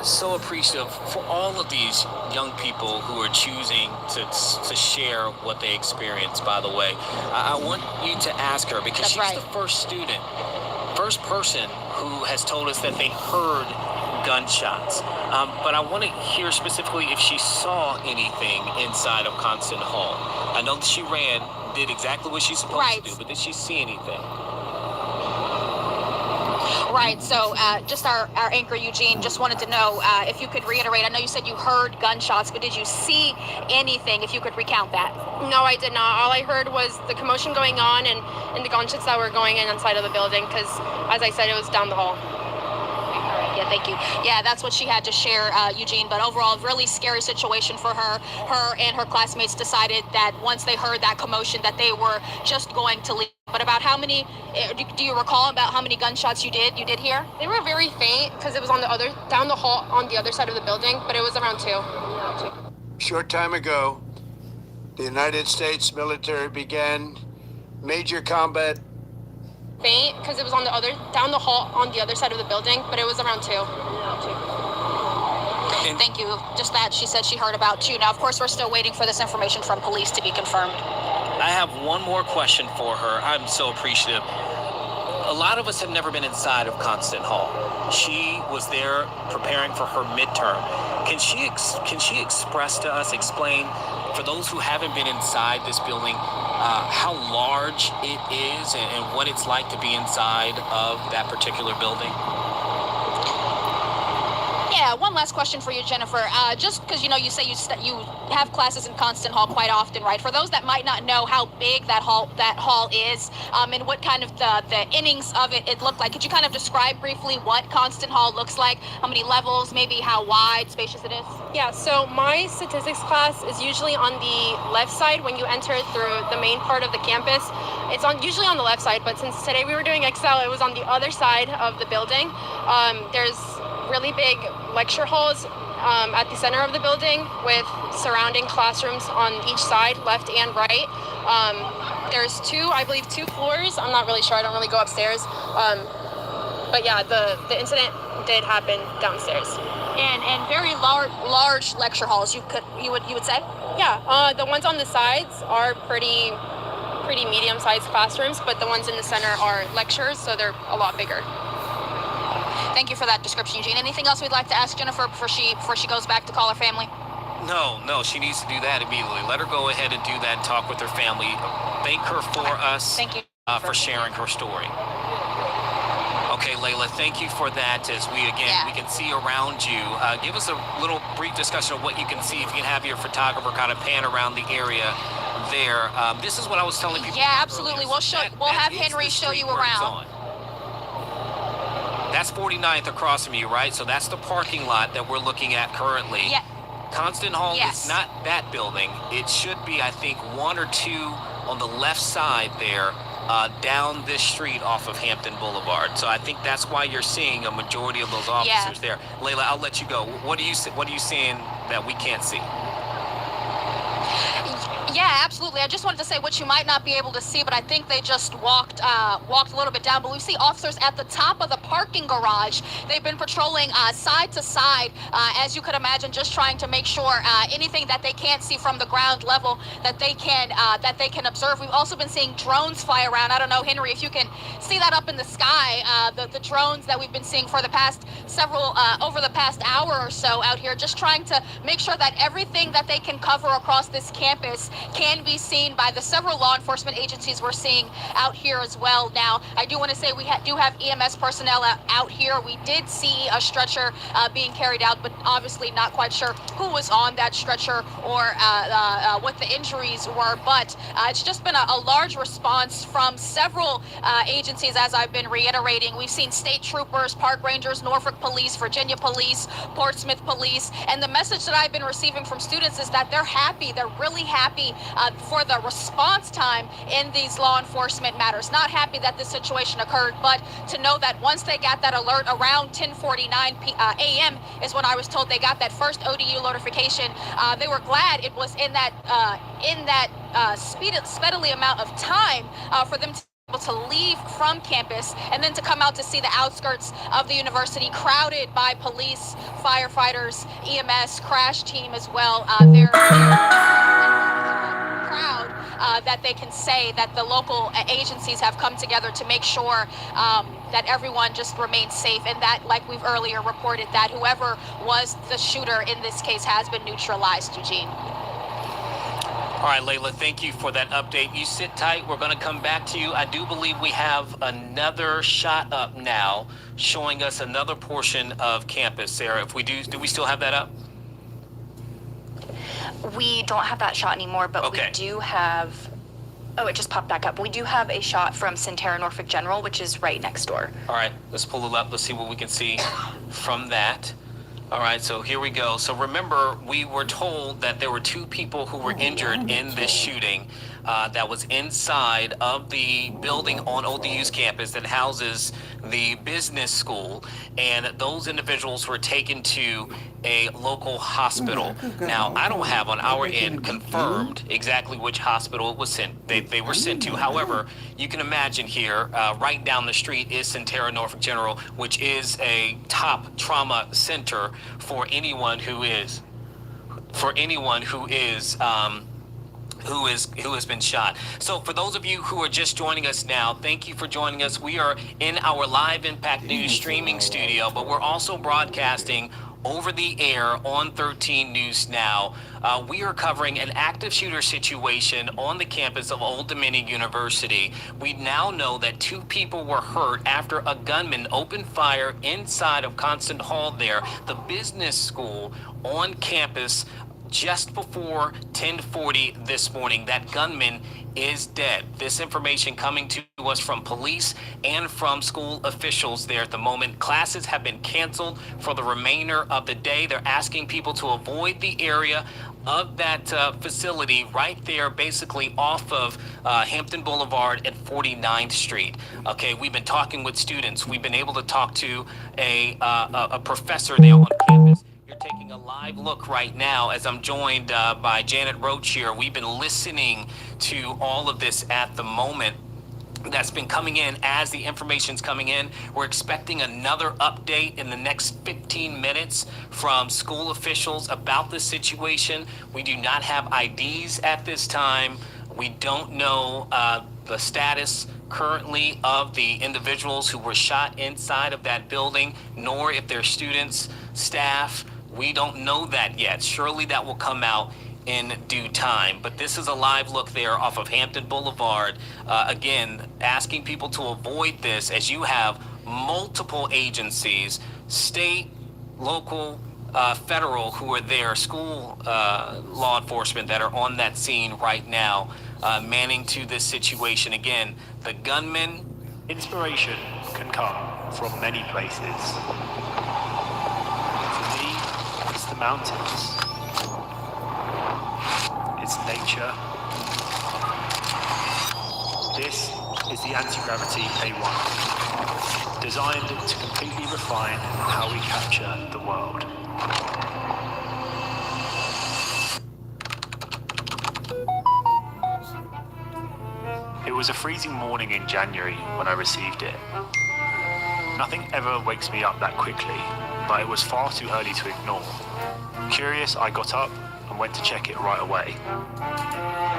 S15: So appreciative for all of these young people who are choosing to share what they experienced, by the way. I want you to ask her, because she's the first person who has told us that they heard gunshots. But I want to hear specifically if she saw anything inside of Constant Hall. I know that she did exactly what she's supposed to do, but did she see anything?
S5: Right, so just our anchor, Eugene, just wanted to know if you could reiterate. I know you said you heard gunshots, but did you see anything, if you could recount that?
S22: No, I did not. All I heard was the commotion going on and the gunshots that were going in inside of the building, because, as I said, it was down the hall.
S5: All right. Yeah, thank you. Yeah, that's what she had to share, Eugene. But overall, really scary situation for her. Her and her classmates decided that once they heard that commotion, that they were just going to leave. But about how many? Do you recall about how many gunshots you did hear?
S22: They were very faint because it was on down the hall on the other side of the building, but it was around 2.
S3: Short time ago, the United States military began major combat.
S22: Faint because it was on down the hall on the other side of the building, but it was around 2.
S5: Thank you. Just that she said she heard about 2. Now, of course, we're still waiting for this information from police to be confirmed.
S15: I have one more question for her. I'm so appreciative. A lot of us have never been inside of Constant Hall. She was there preparing for her midterm. Can she express to us, explain, for those who haven't been inside this building, how large it is and what it's like to be inside of that particular building?
S5: Yeah, one last question for you, Jennifer. Just because you say you have classes in Constant Hall quite often, right? For those that might not know how big that hall is, and what kind of the innings of it looked like, could you kind of describe briefly what Constant Hall looks like? How many levels? Maybe how wide, spacious it is?
S22: Yeah. So my statistics class is usually on the left side when you enter through the main part of the campus. It's usually on the left side, but since today we were doing Excel, it was on the other side of the building. There's really big lecture halls at the center of the building with surrounding classrooms on each side, left and right. There's I believe two floors. I'm not really sure. I don't really go upstairs. But yeah, the incident did happen downstairs.
S5: And very large lecture halls. You would say?
S22: Yeah. The ones on the sides are pretty medium-sized classrooms, but the ones in the center are lectures, so they're a lot bigger.
S5: Thank you for that description, Eugene. Anything else we'd like to ask Jennifer before she goes back to call her family?
S15: No, she needs to do that immediately. Let her go ahead and do that and talk with her family. Thank her for us.
S5: Thank you
S15: for sharing her story. Okay, Layla, thank you for that. As we can see around you. Give us a little brief discussion of what you can see. If you can have your photographer kind of pan around the area there. This is what I was telling people.
S5: Yeah, absolutely. We'll have Henry show you around.
S15: That's 49th across from you, right? So that's the parking lot that we're looking at currently.
S5: Yeah.
S15: Constant Hall
S5: Yes.
S15: is not that building. It should be, I think, 1 or 2 on the left side there, down this street off of Hampton Boulevard. So I think that's why you're seeing a majority of those officers there. Layla, I'll let you go. What are you seeing that we can't see?
S5: Yeah, absolutely. I just wanted to say what you might not be able to see, but I think they just walked a little bit down. But we see officers at the top of the parking garage. They've been patrolling side to side, as you could imagine, just trying to make sure anything that they can't see from the ground level that they can observe. We've also been seeing drones fly around. I don't know, Henry, if you can see that up in the sky. The drones that we've been seeing for the past over the past hour or so out here, just trying to make sure that everything that they can cover across this campus can be seen by the several law enforcement agencies we're seeing out here as well. Now, I do want to say we do have EMS personnel out here. We did see a stretcher being carried out, but obviously not quite sure who was on that stretcher or what the injuries were. But it's just been a large response from several agencies, as I've been reiterating. We've seen state troopers, park rangers, Norfolk Police, Virginia Police, Portsmouth Police, and the message that I've been receiving from students is that they're happy. They're really happy for the response time in these law enforcement matters. Not happy that this situation occurred, but to know that once they got that alert around 10:49 a.m. is when I was told they got that first ODU notification. They were glad it was in that speedily amount of time for them to leave from campus and then to come out to see the outskirts of the university crowded by police, firefighters, EMS, crash team as well. They're proud that they can say that the local agencies have come together to make sure that everyone just remains safe, and that, like we've earlier reported, that whoever was the shooter in this case has been neutralized, Eugene.
S15: All right, Layla, thank you for that update. You sit tight. We're going to come back to you. I do believe we have another shot up now showing us another portion of campus. Sarah, if we do we still have that up?
S21: We don't have that shot anymore, but
S15: Okay.
S21: we do have Oh, it just popped back up. We do have a shot from Centera Norfolk General, which is right next door.
S15: All right, let's pull it up. Let's see what we can see from that. All right, so here we go. So remember, we were told that there were 2 people who were injured in this shooting that was inside of the building on ODU's campus that houses the business school, and those individuals were taken to a local hospital. Now, I don't have on our end confirmed exactly which hospital it was sent. They were sent to. However, you can imagine here, right down the street is Centera Norfolk General, which is a top trauma center for anyone who has been shot. So for those of you who are just joining us now, thank you for joining us. We are in our live Impact News streaming studio, but we're also broadcasting over the air on 13 News Now. We are covering an active shooter situation on the campus of Old Dominion University. We now know that 2 people were hurt after a gunman opened fire inside of Constant Hall there, the business school on campus, just before 10:40 this morning. That gunman is dead. This information coming to us from police and from school officials there at the moment. Classes have been canceled for the remainder of the day. They're asking people to avoid the area of that facility right there, basically off of Hampton Boulevard at 49th Street. Okay, we've been talking with students. We've been able to talk to a professor there on campus. You're taking a live look right now as I'm joined by Janet Roach here. We've been listening to all of this at the moment. That's been coming in as the information's coming in. We're expecting another update in the next 15 minutes from school officials about the situation. We do not have IDs at this time. We don't know the status currently of the individuals who were shot inside of that building, nor if they're students, staff. We don't know that yet. Surely that will come out in due time. But this is a live look there off of Hampton Boulevard. Again, asking people to avoid this as you have multiple agencies, state, local, federal, who are there, school law enforcement that are on that scene right now, manning to this situation. Again, the gunman.
S8: Inspiration can come from many places. It's the mountains. It's nature. This is the Anti-Gravity A1, designed to completely refine how we capture the world. It was a freezing morning in January when I received it. Nothing ever wakes me up that quickly, but it was far too early to ignore. Curious, I got up and went to check it right away.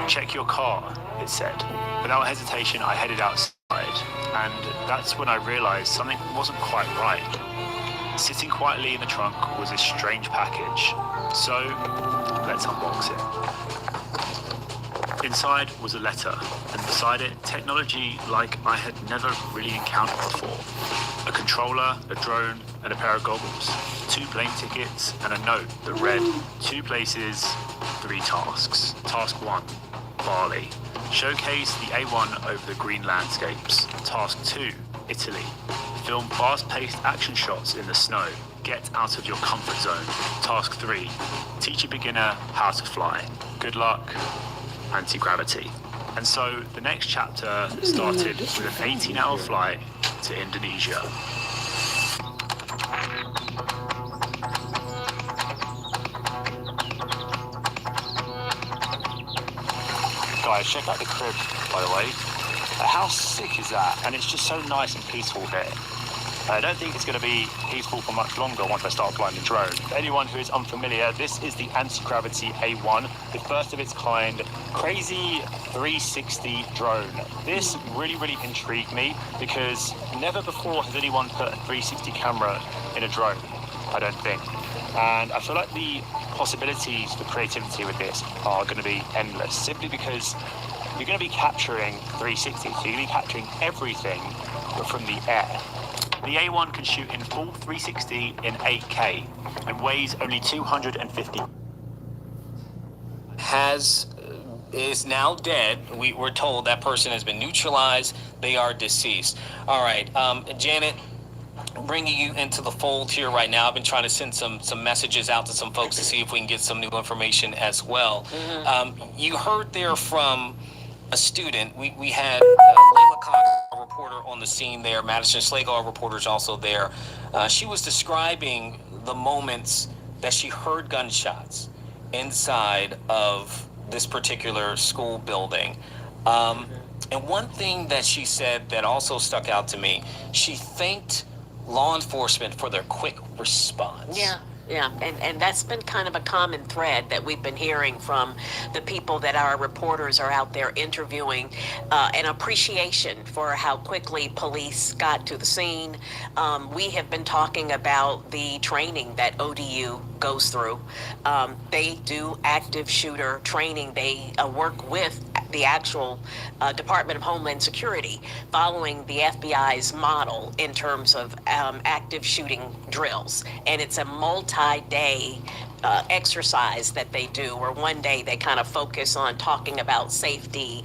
S8: Check your car, it said. Without hesitation, I headed outside, and that's when I realized something wasn't quite right. Sitting quietly in the trunk was a strange package, so let's unbox it. Inside was a letter, and beside it, technology like I had never really encountered before. A controller, a drone, and a pair of goggles. 2 plane tickets, and a note that read, 2 places, 3 tasks. Task 1, Bali. Showcase the A1 over the green landscapes. Task 2, Italy. Film fast-paced action shots in the snow. Get out of your comfort zone. Task 3, teach a beginner how to fly. Good luck. Anti-Gravity. And so the next chapter started with an 18-hour flight to Indonesia. Guys, check out the crib, by the way. How sick is that? And it's just so nice and peaceful here. I don't think it's going to be peaceful for much longer once I start flying the drone. For anyone who is unfamiliar, this is the Anti-Gravity A1, the first of its kind, crazy 360 drone. This really intrigued me because never before has anyone put a 360 camera in a drone, I don't think. And I feel like the possibilities for creativity with this are going to be endless, simply because you're going to be capturing 360, so you're going to be capturing everything but from the air. The A1 can shoot in full 360 in 8K and weighs only 250.
S15: Has is now dead. We're told that person has been neutralized. They are deceased. All right, Janet, bringing you into the fold here right now. I've been trying to send some messages out to some folks to see if we can get some new information as well. You heard there from a student. We had Layla Cox, a reporter on the scene there. Madison Slagle, our reporter, is also there. She was describing the moments that she heard gunshots inside of this particular school building. And one thing that she said that also stuck out to me, she thanked law enforcement for their quick response.
S6: Yeah, and that's been kind of a common thread that we've been hearing from the people that our reporters are out there interviewing, an appreciation for how quickly police got to the scene. We have been talking about the training that ODU goes through. They do active shooter training. They work with the actual Department of Homeland Security, following the FBI's model in terms of active shooting drills. And it's a multi-day exercise that they do, where one day they kind of focus on talking about safety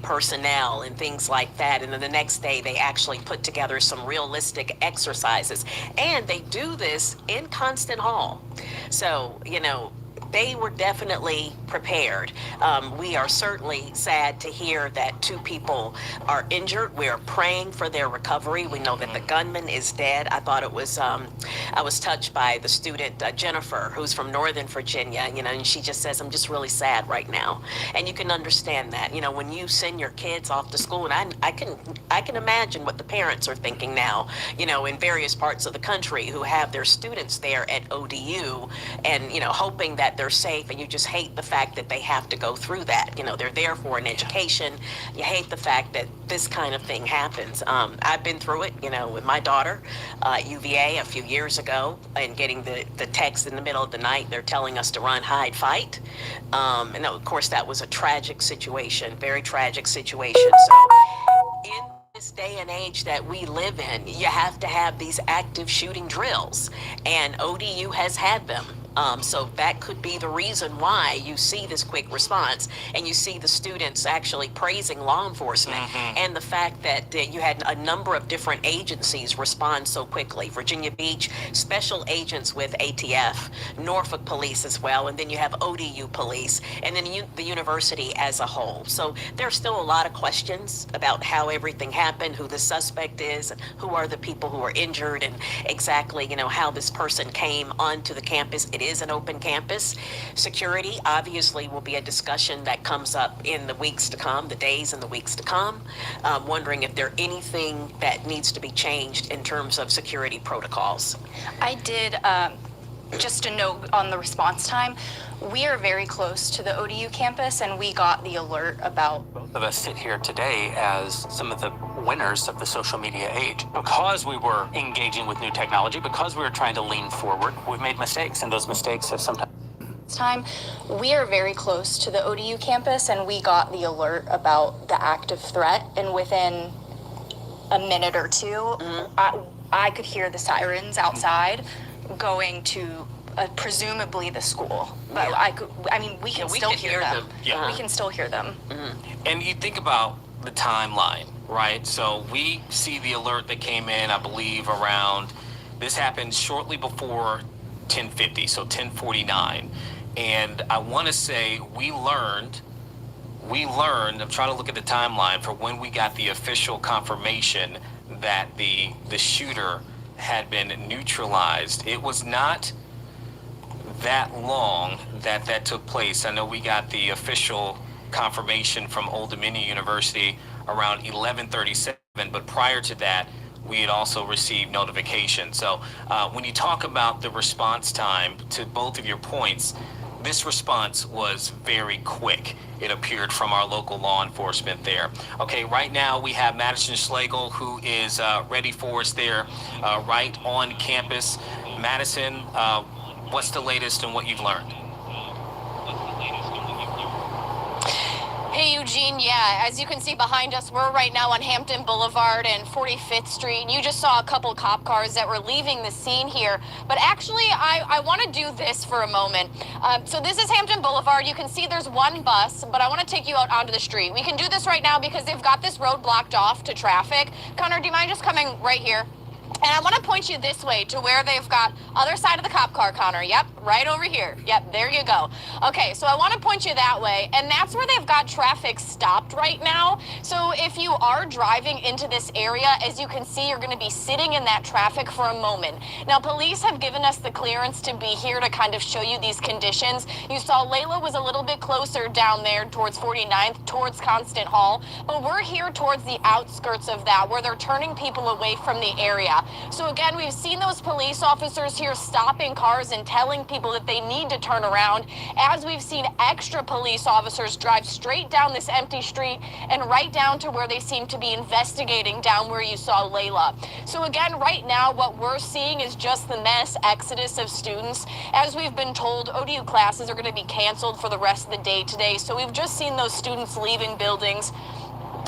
S6: personnel and things like that, and then the next day they actually put together some realistic exercises, and they do this in Constant Hall. So, you know, they were definitely prepared. We are certainly sad to hear that 2 people are injured. We are praying for their recovery. We know that the gunman is dead. I thought it was, I was touched by the student, Jennifer, who's from Northern Virginia, you know, and she just says, I'm just really sad right now. And you can understand that, you know, when you send your kids off to school, and I can imagine what the parents are thinking now, you know, in various parts of the country who have their students there at ODU, and, you know, hoping that they're safe, and you just hate the fact that they have to go through that. You know, they're there for an education. You hate the fact that this kind of thing happens. I've been through it, you know, with my daughter at UVA a few years ago, and getting the text in the middle of the night, they're telling us to run, hide, fight. And of course, that was a tragic situation, very tragic situation. So in this day and age that we live in, you have to have these active shooting drills, and ODU has had them. So that could be the reason why you see this quick response, and you see the students actually praising law enforcement, and the fact that you had a number of different agencies respond so quickly. Virginia Beach, special agents with ATF, Norfolk Police as well, and then you have ODU Police, and then the university as a whole. So there's still a lot of questions about how everything happened, who the suspect is, and who are the people who are injured, and exactly, you know, how this person came onto the campus. It is an open campus. Security obviously will be a discussion that comes up in the weeks to come, the days and the weeks to come. Wondering if there's anything that needs to be changed in terms of security protocols.
S21: I did, just a note on the response time. We are very close to the ODU campus, and we got the alert about.
S10: Both of us sit here today as some of the winners of the social media age. Because we were engaging with new technology, because we were trying to lean forward, we've made mistakes, and those mistakes have sometimes.
S21: Time, we are very close to the ODU campus, and we got the alert about the active threat, and within a minute or two, I could hear the sirens outside going to presumably the school, but we can still hear them.
S15: Yeah.
S21: We can still hear them.
S15: And you think about the timeline, right? So we see the alert that came in, I believe, around, this happened shortly before 10:50, so 10:49. And I want to say we learned, I'm trying to look at the timeline for when we got the official confirmation that the shooter had been neutralized. It was not that long that took place. I know we got the official confirmation from Old Dominion University around 11:37, but prior to that, we had also received notification. So when you talk about the response time, to both of your points, this response was very quick, it appeared, from our local law enforcement there. Okay, right now we have Madison Slagle, who is ready for us there, right on campus. Madison, what's the latest and what you've learned?
S22: Hey, Eugene. Yeah, as you can see behind us, we're right now on Hampton Boulevard and 45th Street. And you just saw a couple cop cars that were leaving the scene here. But actually, I want to do this for a moment. So this is Hampton Boulevard. You can see there's one bus, but I want to take you out onto the street. We can do this right now because they've got this road blocked off to traffic. Connor, do you mind just coming right here? And I want to point you this way to where they've got other side of the cop car, Connor. Yep, right over here. Yep, there you go. Okay, so I want to point you that way, and that's where they've got traffic stopped right now. So if you are driving into this area, as you can see, you're going to be sitting in that traffic for a moment. Now, police have given us the clearance to be here to kind of show you these conditions. You saw Layla was a little bit closer down there towards 49th, towards Constant Hall, but we're here towards the outskirts of that, where they're turning people away from the area. So again, we've seen those police officers here stopping cars and telling people that they need to turn around, as we've seen extra police officers drive straight down this empty street and right down to where they seem to be investigating down where you saw Layla. So again, right now, what we're seeing is just the mass exodus of students. As we've been told, ODU classes are going to be canceled for the rest of the day today. So we've just seen those students leaving buildings.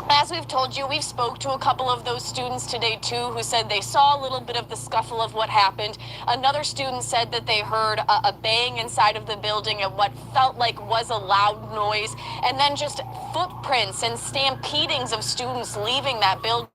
S22: As we've told you, we've spoke to a couple of those students today too, who said they saw a little bit of the scuffle of what happened. Another student said that they heard a bang inside of the building and what felt like was a loud noise, and then just footprints and stampedings of students leaving that building.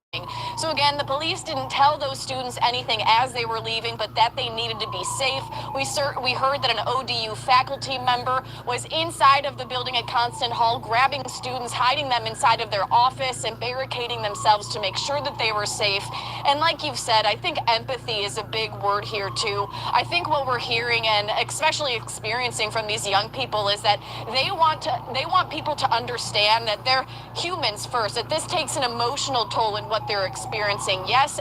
S22: So again, the police didn't tell those students anything as they were leaving, but that they needed to be safe. We heard that an ODU faculty member was inside of the building at Constant Hall, grabbing students, hiding them inside of their office and barricading themselves to make sure that they were safe. And like you've said, I think empathy is a big word here too. I think what we're hearing and especially experiencing from these young people is that they want people to understand that they're humans first, that this takes an emotional toll in what they're experiencing. Yes,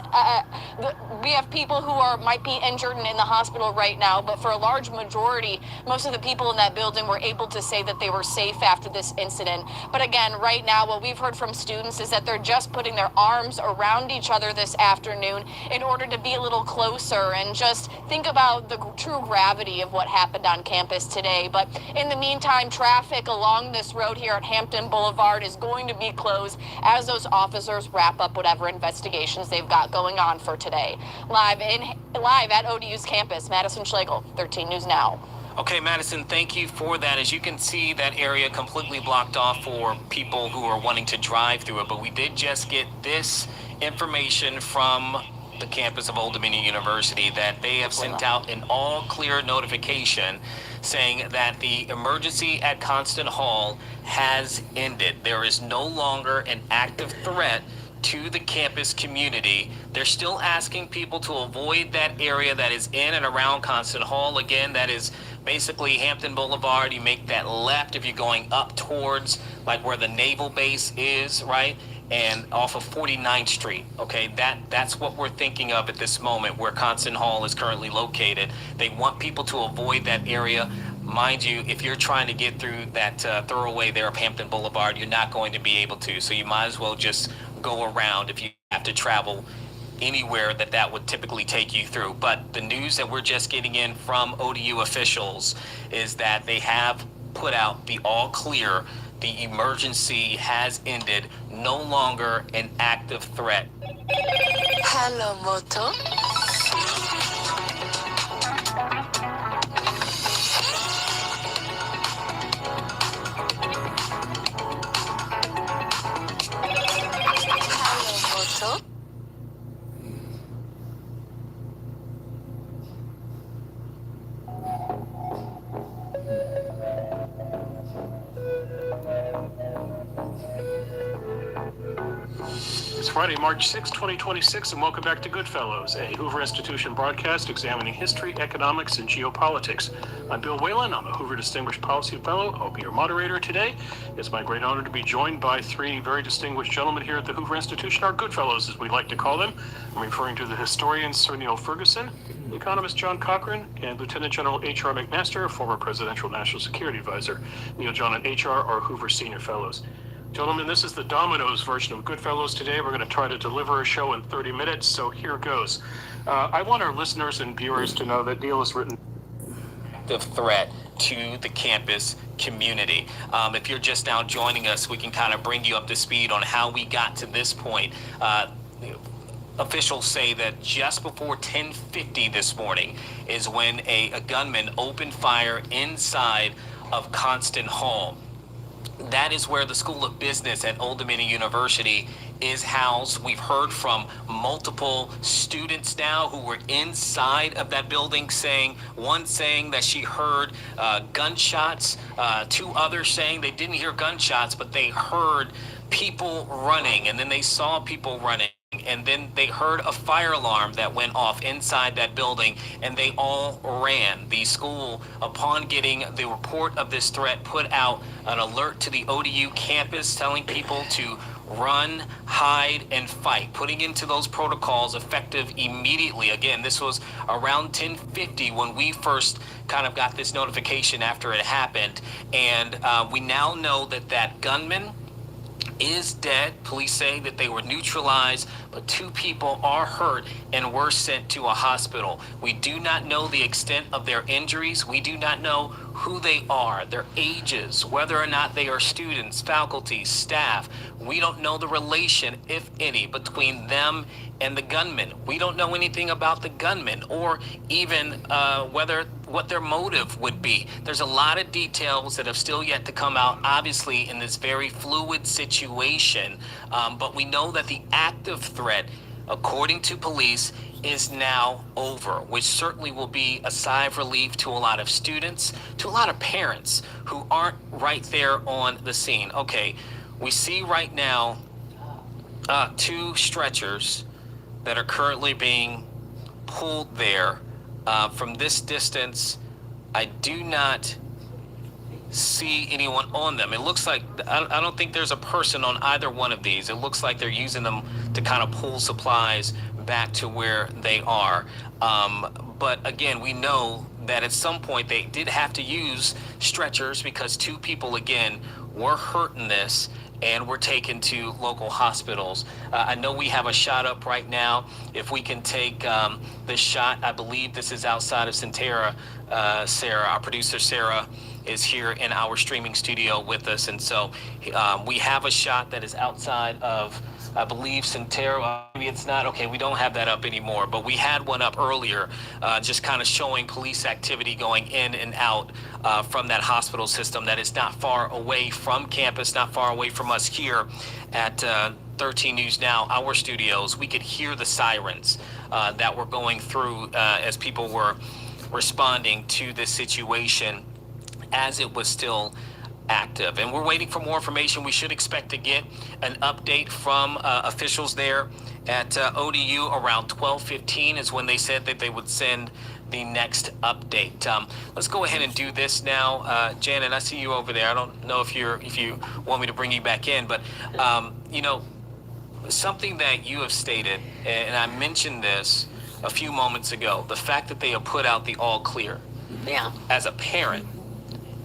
S22: we have people who might be injured and in the hospital right now, but for a large majority, most of the people in that building were able to say that they were safe after this incident. But again, right now, what we've heard from students is that they're just putting their arms around each other this afternoon in order to be a little closer and just think about the true gravity of what happened on campus today. But in the meantime, traffic along this road here at Hampton Boulevard is going to be closed as those officers wrap up whatever investigations they've got going on for today. Live at ODU's campus, Madison Schlegel, 13 News Now.
S15: Okay, Madison, thank you for that. As you can see, that area completely blocked off for people who are wanting to drive through it. But we did just get this information from the campus of Old Dominion University that they have sent out an all-clear notification saying that the emergency at Constant Hall has ended. There is no longer an active threat to the campus community. They're still asking people to avoid that area that is in and around Constant Hall. Again, that is basically Hampton Boulevard. You make that left if you're going up towards like where the naval base is, right? And off of 49th Street, okay? That's what we're thinking of at this moment where Constant Hall is currently located. They want people to avoid that area. Mind you, if you're trying to get through that thoroughway there of Hampton Boulevard, you're not going to be able to. So you might as well just go around if you have to travel anywhere that would typically take you through. But the news that we're just getting in from ODU officials is that they have put out the all clear. The emergency has ended, no longer an active threat.
S11: Hello, Moto.
S14: It's Friday, March 6, 2026, and welcome back to Goodfellows, a Hoover Institution broadcast examining history, economics, and geopolitics. I'm Bill Whalen. I'm a Hoover Distinguished Policy Fellow. I'll be your moderator today. It's my great honor to be joined by three very distinguished gentlemen here at the Hoover Institution, our Goodfellows, as we like to call them. I'm referring to the historian Sir Neil Ferguson, the economist John Cochran, and Lieutenant General H.R. McMaster, a former presidential national security advisor. Neil, John, and H.R. are Hoover Senior Fellows. Gentlemen, this is the Domino's version of Goodfellows today. We're going to try to deliver a show in 30 minutes, so here goes. I want our listeners and viewers to know that Neil has written
S15: The threat to the campus community. If you're just now joining us, we can kind of bring you up to speed on how we got to this point. Officials say that just before 10:50 this morning is when a gunman opened fire inside of Constant Hall. That is where the School of Business at Old Dominion University is housed. We've heard from multiple students now who were inside of that building one saying that she heard gunshots, two others saying they didn't hear gunshots, but they heard people running, and then they saw people running. And then they heard a fire alarm that went off inside that building, and they all ran. The school, upon getting the report of this threat, put out an alert to the ODU campus telling people to run, hide, and fight, putting into those protocols effective immediately. Again, this was around 10:50 when we first kind of got this notification after it happened. And we now know that that gunman is dead. Police say that they were neutralized, but 2 people are hurt and were sent to a hospital. We do not know the extent of their injuries. We do not know who they are, their ages, whether or not they are students, faculty, staff. We don't know the relation, if any, between them and the gunman. We don't know anything about the gunman or even what their motive would be. There's a lot of details that have still yet to come out, obviously, in this very fluid situation. But we know that the active threat, according to police, is now over, which certainly will be a sigh of relief to a lot of students, to a lot of parents who aren't right there on the scene. Okay, we see right now 2 stretchers that are currently being pulled there. From this distance, I do not see anyone on them. It looks like, I don't think there's a person on either one of these. It looks like they're using them to kind of pull supplies back to where they are. But again, we know that at some point they did have to use stretchers because 2 people, again, were hurt in this and were taken to local hospitals. I know we have a shot up right now. If we can take this shot, I believe this is outside of Centera. Sarah, our producer Sarah, is here in our streaming studio with us. And so we have a shot that is outside of, I believe, Centera. Maybe it's not. Okay, we don't have that up anymore, but we had one up earlier, just kind of showing police activity going in and out from that hospital system that is not far away from campus, not far away from us here at 13 News Now, our studios. We could hear the sirens that were going through as people were responding to this situation as it was still active. And we're waiting for more information. We should expect to get an update from officials there at ODU around 12:15 is when they said that they would send the next update. Let's go ahead and do this now. Janet, I see you over there. I don't know if you want me to bring you back in, but you know, something that you have stated, and I mentioned this a few moments ago, the fact that they have put out the all clear.
S6: Yeah.
S15: As a parent,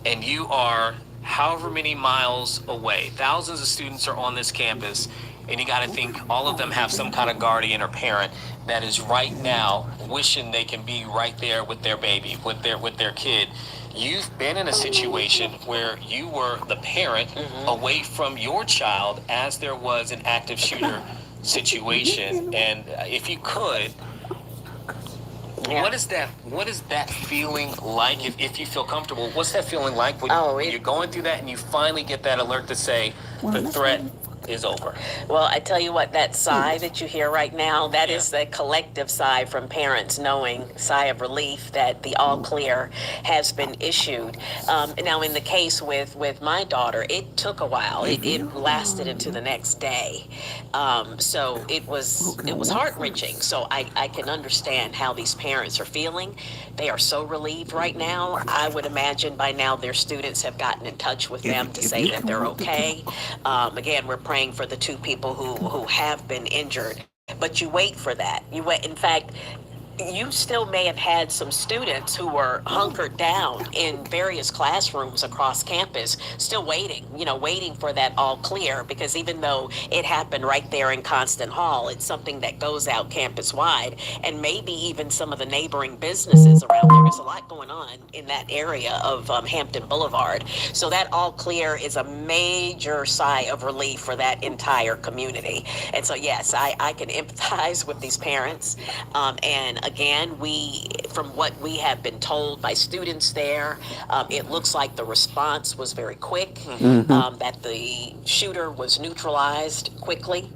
S15: and you are however many miles away, thousands of students are on this campus, and you got to think all of them have some kind of guardian or parent that is right now wishing they can be right there with their baby, with their kid. You've been in a situation where you were the parent away from your child as there was an active shooter situation. And if you could, what is that feeling like? If you feel comfortable, what's that feeling like when you're going through that and you finally get that alert to say the threat is over?
S6: Well, I tell you what, that sigh that you hear right now, that is the collective sigh from parents, knowing, sigh of relief that the all clear has been issued. Now, in the case with my daughter, it took a while. It lasted into the next day. So it was heart-wrenching. So I can understand how these parents are feeling. They are so relieved right now. I would imagine by now their students have gotten in touch with them to say that they're okay. Again, we're praying for the 2 people who have been injured. But you wait for that. You wait. In fact, you still may have had some students who were hunkered down in various classrooms across campus, still waiting, waiting for that all clear, because even though it happened right there in Constant Hall, it's something that goes out campus wide, and maybe even some of the neighboring businesses around there. There's a lot going on in that area of Hampton Boulevard. So that all clear is a major sigh of relief for that entire community. And so, yes, I can empathize with these parents. And again, from what we have been told by students there, it looks like the response was very quick, that the shooter was neutralized quickly.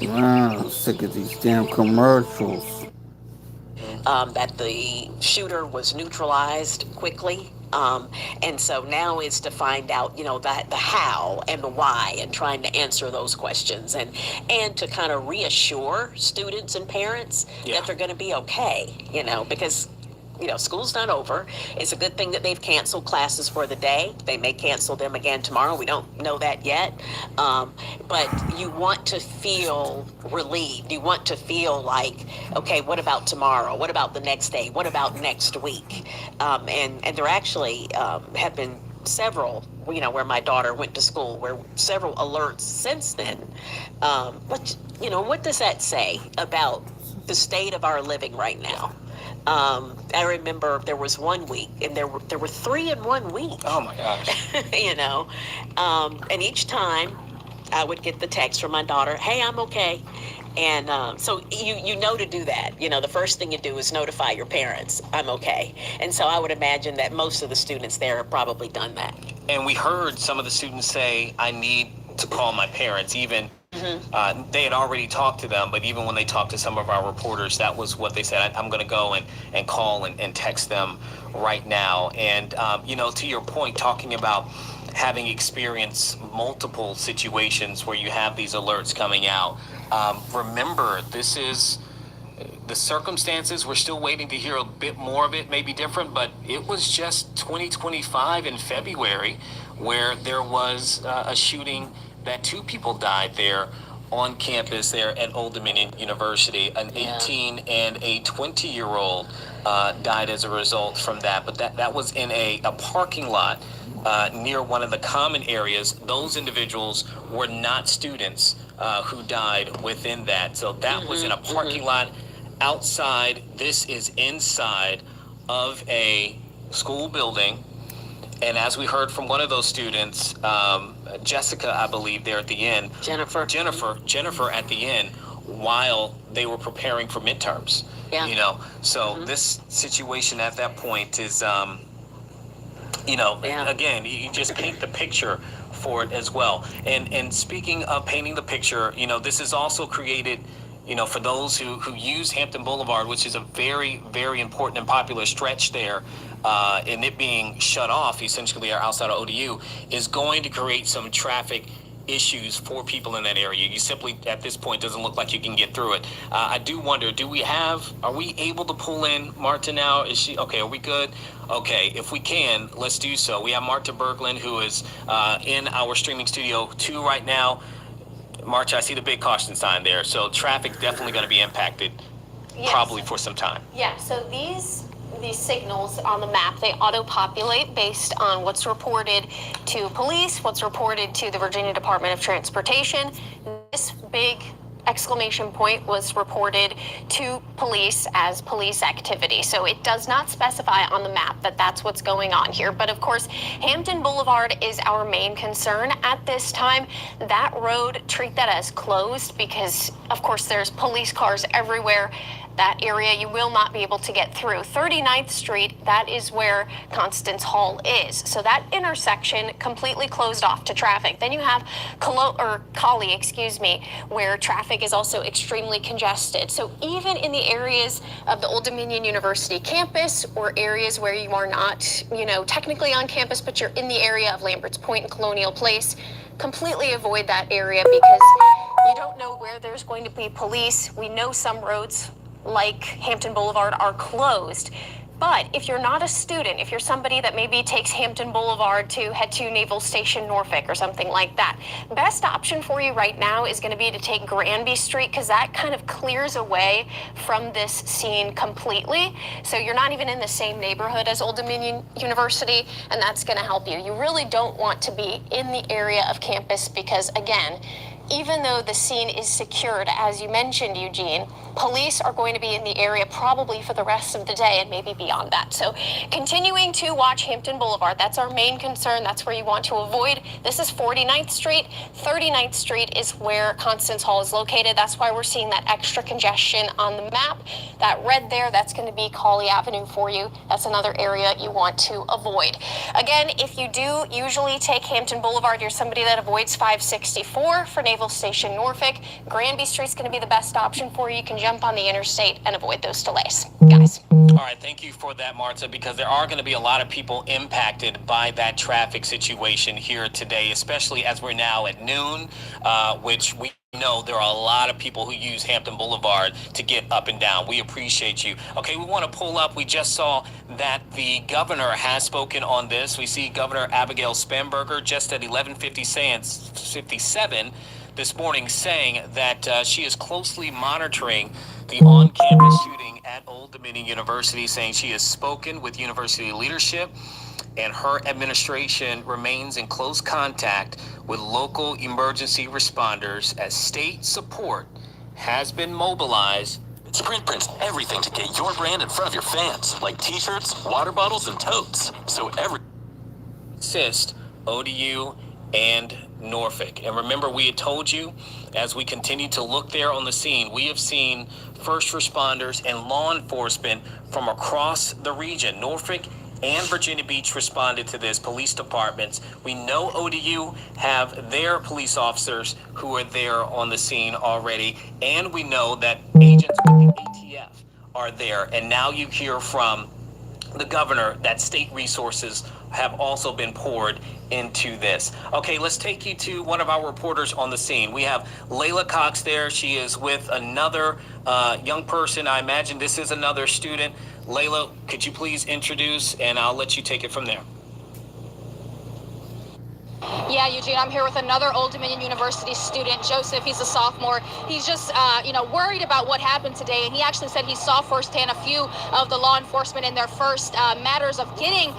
S1: Wow, I'm sick of these damn commercials.
S6: That the shooter was neutralized quickly. And so now is to find out, that the how and the why, and trying to answer those questions, and to kind of reassure students and parents that they're going to be okay, because school's not over. It's a good thing that they've canceled classes for the day. They may cancel them again tomorrow. We don't know that yet. But you want to feel relieved. You want to feel like, okay, what about tomorrow? What about the next day? What about next week? And there actually have been several, where my daughter went to school, where several alerts since then. What does that say about the state of our living right now? I remember there was 1 week, and there were 3 in 1 week.
S10: Oh my gosh.
S6: And each time I would get the text from my daughter, "Hey, I'm okay." And so you know to do that. The first thing you do is notify your parents, "I'm okay." And so I would imagine that most of the students there have probably done that.
S15: And we heard some of the students say, "I need to call my parents," even they had already talked to them, but even when they talked to some of our reporters, that was what they said. "I'm going to go and call and text them right now." And, to your point, talking about having experienced multiple situations where you have these alerts coming out, remember, this is the circumstances. We're still waiting to hear a bit more of it, maybe different, but it was just 2025 in February where there was a shooting that 2 people died there on campus there at Old Dominion University. An 18 and a 20-year-old died as a result from that. But that was in a parking lot near one of the common areas. Those individuals were not students who died within that. So that was in a parking lot outside. This is inside of a school building. And as we heard from one of those students, Jessica, I believe, there at the end. Jennifer at the end, while they were preparing for midterms. Yeah. So this situation at that point is, again, you just paint the picture for it as well. And speaking of painting the picture, this is also created, for those who use Hampton Boulevard, which is a very, very important and popular stretch there, and it being shut off essentially outside of ODU, is going to create some traffic issues for people in that area. You simply, at this point, doesn't look like you can get through it. I do wonder, are we able to pull in Marta now? Is she, okay, are we good? Okay, if we can, let's do so. We have Marta Berglund, who is in our streaming studio 2 right now. Marta, I see the big caution sign there. So traffic definitely going to be impacted, probably for some time.
S22: Yeah, so these signals on the map, they auto-populate based on what's reported to police, what's reported to the Virginia Department of Transportation. This big exclamation point was reported to police as police activity. So it does not specify on the map that that's what's going on here. But of course, Hampton Boulevard is our main concern at this time. That road, treat that as closed because, of course, there's police cars everywhere. That area you will not be able to get through. 39th Street, that is where Constance Hall is. So that intersection completely closed off to traffic. Then you have Colley, where traffic is also extremely congested. So even in the areas of the Old Dominion University campus or areas where you are not, technically on campus, but you're in the area of Lambert's Point and Colonial Place, completely avoid that area because you don't know where there's going to be police. We know some roads like Hampton Boulevard are closed.
S2: But if you're not a student, if you're somebody that maybe takes Hampton Boulevard to head to Naval Station Norfolk or something like that, best option for you right now is going to be to take Granby Street, because that kind of clears away from this scene completely. So you're not even in the same neighborhood as Old Dominion University, and that's going to help you. You really don't want to be in the area of campus because, again, even though the scene is secured, as you mentioned, Eugene, police are going to be in the area probably for the rest of the day and maybe beyond that. So continuing to watch Hampton Boulevard, that's our main concern. That's where you want to avoid. This is 49th Street. 39th Street is where Constance Hall is located. That's why we're seeing that extra congestion on the map. That red there, that's going to be Cawley Avenue for you. That's another area you want to avoid. Again, if you do usually take Hampton Boulevard, you're somebody that avoids 564 for Naval Station Norfolk. Granby Street's going to be the best option for you. You can jump on the interstate and avoid those delays. Guys.
S15: All right, thank you for that, Marta, because there are going to be a lot of people impacted by that traffic situation here today, especially as we're now at noon, which we know there are a lot of people who use Hampton Boulevard to get up and down. We appreciate you. Okay, we want to pull up. We just saw that the governor has spoken on this. We see Governor Abigail Spanberger just at 11:57 this morning saying that she is closely monitoring the on-campus shooting at Old Dominion University, saying she has spoken with university leadership and her administration remains in close contact with local emergency responders as state support has been mobilized.
S4: Sprint prints everything to get your brand in front of your fans, like t-shirts, water bottles, and totes. So
S15: assist ODU and Norfolk. And remember, we had told you as we continue to look there on the scene, we have seen first responders and law enforcement from across the region. Norfolk and Virginia Beach responded to this, police departments. We know ODU have their police officers who are there on the scene already, and we know that agents with the ATF are there. And now you hear from the governor that state resources have also been poured into this. Okay, let's take you to one of our reporters on the scene. We have Layla Cox there. She is with another young person. I imagine this is another student. Layla, could you please introduce, and I'll let you take it from there.
S5: Yeah, Eugene, I'm here with another Old Dominion University student, Joseph. He's a sophomore. He's just, worried about what happened today. And he actually said he saw firsthand a few of the law enforcement in their first matters of getting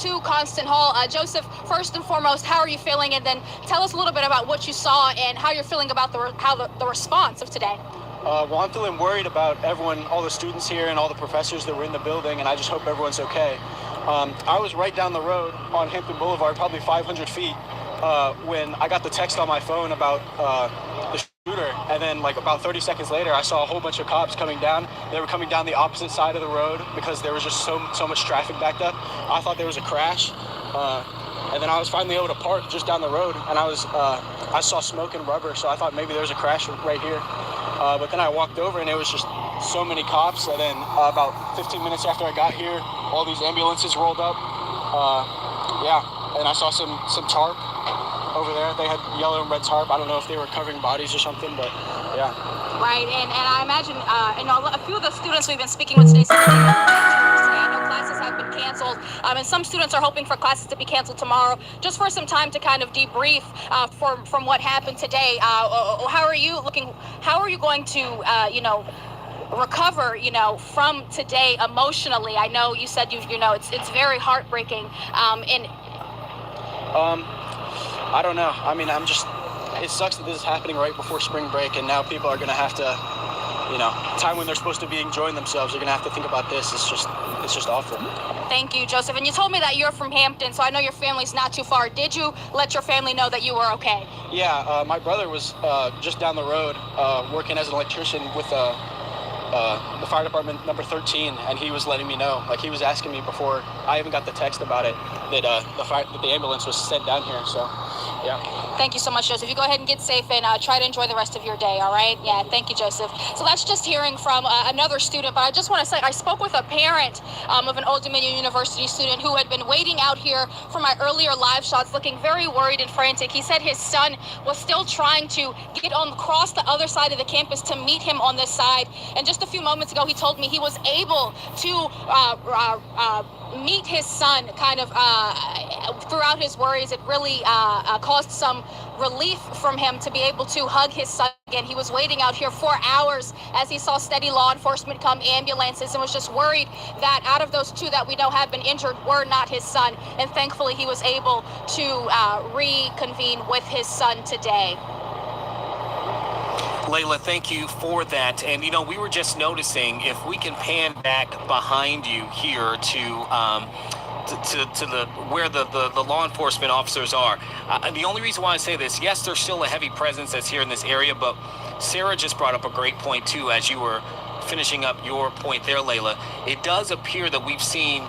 S5: to Constance Hall. Joseph, first and foremost, how are you feeling? And then tell us a little bit about what you saw and how you're feeling about the response of today.
S16: Well, I'm feeling worried about everyone, all the students here and all the professors that were in the building, and I just hope everyone's okay. I was right down the road on Hampton Boulevard, probably 500 feet, when I got the text on my phone about the shooter, and then like about 30 seconds later, I saw a whole bunch of cops coming down. They were coming down the opposite side of the road because there was just so much traffic backed up. I thought there was a crash, and then I was finally able to park just down the road, and I saw smoke and rubber, so I thought maybe there was a crash right here. But then I walked over and it was just so many cops, and then about 15 minutes after I got here, all these ambulances rolled up. And I saw some tarp over there. They had yellow and red tarp. I don't know if they were covering bodies or something, but yeah.
S5: Right, and I imagine, a few of the students we've been speaking with today, I know classes have been canceled, and some students are hoping for classes to be canceled tomorrow, just for some time to kind of debrief from what happened today. How are you going to, recover, from today emotionally? I know you said it's very heartbreaking,
S16: I don't know. I mean, it sucks that this is happening right before spring break, and now people are going to have to, time when they're supposed to be enjoying themselves, they're going to have to think about this. It's just awful.
S5: Thank you, Joseph. And you told me that you're from Hampton, so I know your family's not too far. Did you let your family know that you were okay?
S16: Yeah, my brother was just down the road working as an electrician with the fire department number 13, and he was letting me know. Like, he was asking me before I even got the text about it that the ambulance was sent down here. So
S15: Yeah.
S5: Thank you so much, Joseph. You go ahead and get safe and try to enjoy the rest of your day, all right? Yeah, thank you, Joseph. So that's just hearing from another student, but I just want to say I spoke with a parent of an Old Dominion University student who had been waiting out here for my earlier live shots, looking very worried and frantic. He said his son was still trying to get across the other side of the campus to meet him on this side. And just a few moments ago, he told me he was able to meet his son kind of throughout his worries. It really caused some relief from him to be able to hug his son again. He was waiting out here for hours as he saw steady law enforcement come, ambulances, and was just worried that out of those two that we know have been injured were not his son. And thankfully he was able to reconvene with his son today.
S15: Layla, thank you for that. And, you know, we were just noticing, if we can pan back behind you here to the where the law enforcement officers are. The only reason why I say this, yes, there's still a heavy presence that's here in this area, but Sarah just brought up a great point, too, as you were finishing up your point there, Layla. It does appear that we've seen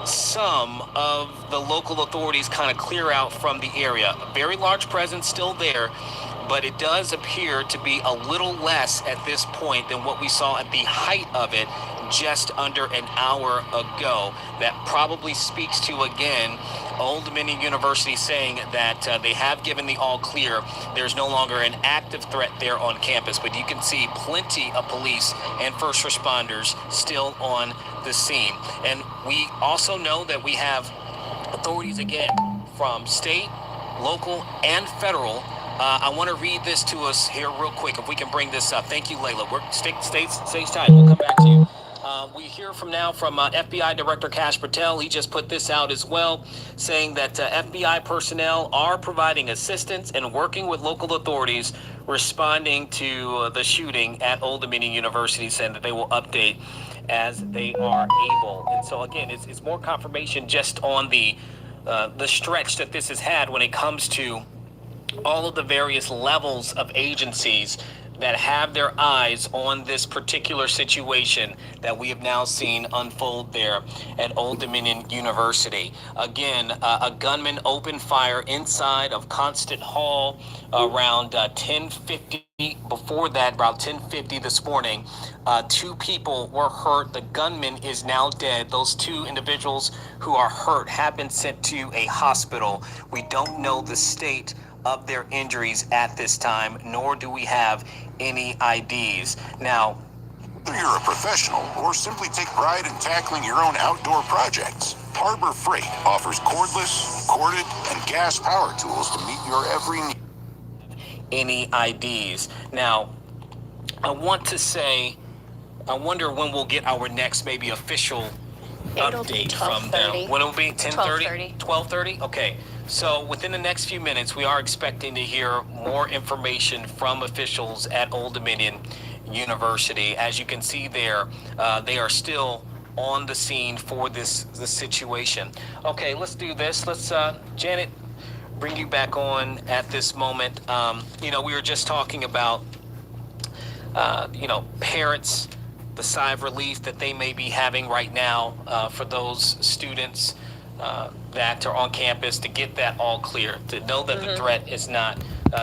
S15: some of the local authorities kind of clear out from the area. A very large presence still there, but it does appear to be a little less at this point than what we saw at the height of it just under an hour ago. That probably speaks to, again, Old Dominion University saying that they have given the all clear. There's no longer an active threat there on campus, but you can see plenty of police and first responders still on the scene. And we also know that we have authorities, again, from state, local, and federal. I want to read this to us here real quick, if we can bring this up. Thank you, Layla. Stay tight. We'll come back to you. We hear from FBI Director Kash Patel. He just put this out as well, saying that FBI personnel are providing assistance and working with local authorities responding to the shooting at Old Dominion University, saying that they will update as they are able. And so, again, it's more confirmation just on the stretch that this has had when it comes to all of the various levels of agencies that have their eyes on this particular situation that we have now seen unfold there at Old Dominion University. Again, a gunman opened fire inside of Constant Hall around 10:50. Before that, about 10:50 this morning, 2 people were hurt. The gunman is now dead. Those 2 individuals who are hurt have been sent to a hospital. We don't know the state of their injuries at this time, nor do we have any IDs. Now,
S20: whether you're a professional or simply take pride in tackling your own outdoor projects, Harbor Freight offers cordless, corded, and gas power tools to meet your every need.
S15: Any IDs. Now, I want to say, I wonder when we'll get our next maybe official update from them. When it will be 10:30? 12:30? Okay. So within the next few minutes, we are expecting to hear more information from officials at Old Dominion University. As you can see there, they are still on the scene for this situation. Okay, let's do this. Let's, Janet, bring you back on at this moment. You know, we were just talking about, you know, parents, the sigh of relief that they may be having right now for those students that are on campus, to get that all clear, to know that the threat is not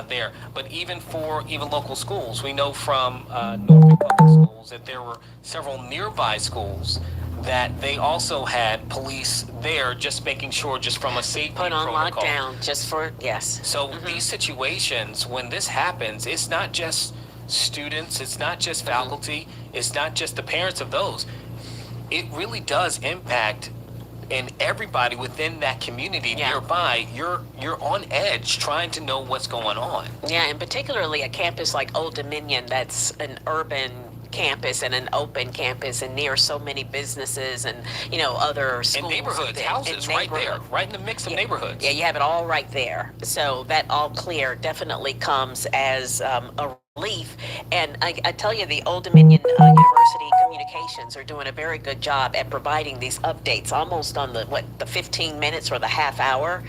S15: there. But even for local schools, we know from Norfolk Public Schools that there were several nearby schools that they also had police there, just making sure, just from a safety
S6: put on
S15: protocol.
S6: Lockdown, just for, yes.
S15: So these situations, when this happens, it's not just students, it's not just faculty, it's not just the parents of those. It really does impact and everybody within that community nearby. You're on edge trying to know what's going on.
S6: Yeah, and particularly a campus like Old Dominion, that's an urban campus and an open campus and near so many businesses and, you know, other schools.
S15: And neighborhoods, houses right there, right in the mix of neighborhoods.
S6: Yeah, you have it all right there. So that all clear definitely comes as a relief. And I tell you, the Old Dominion University Communications are doing a very good job at providing these updates almost on the 15 minutes or the half hour.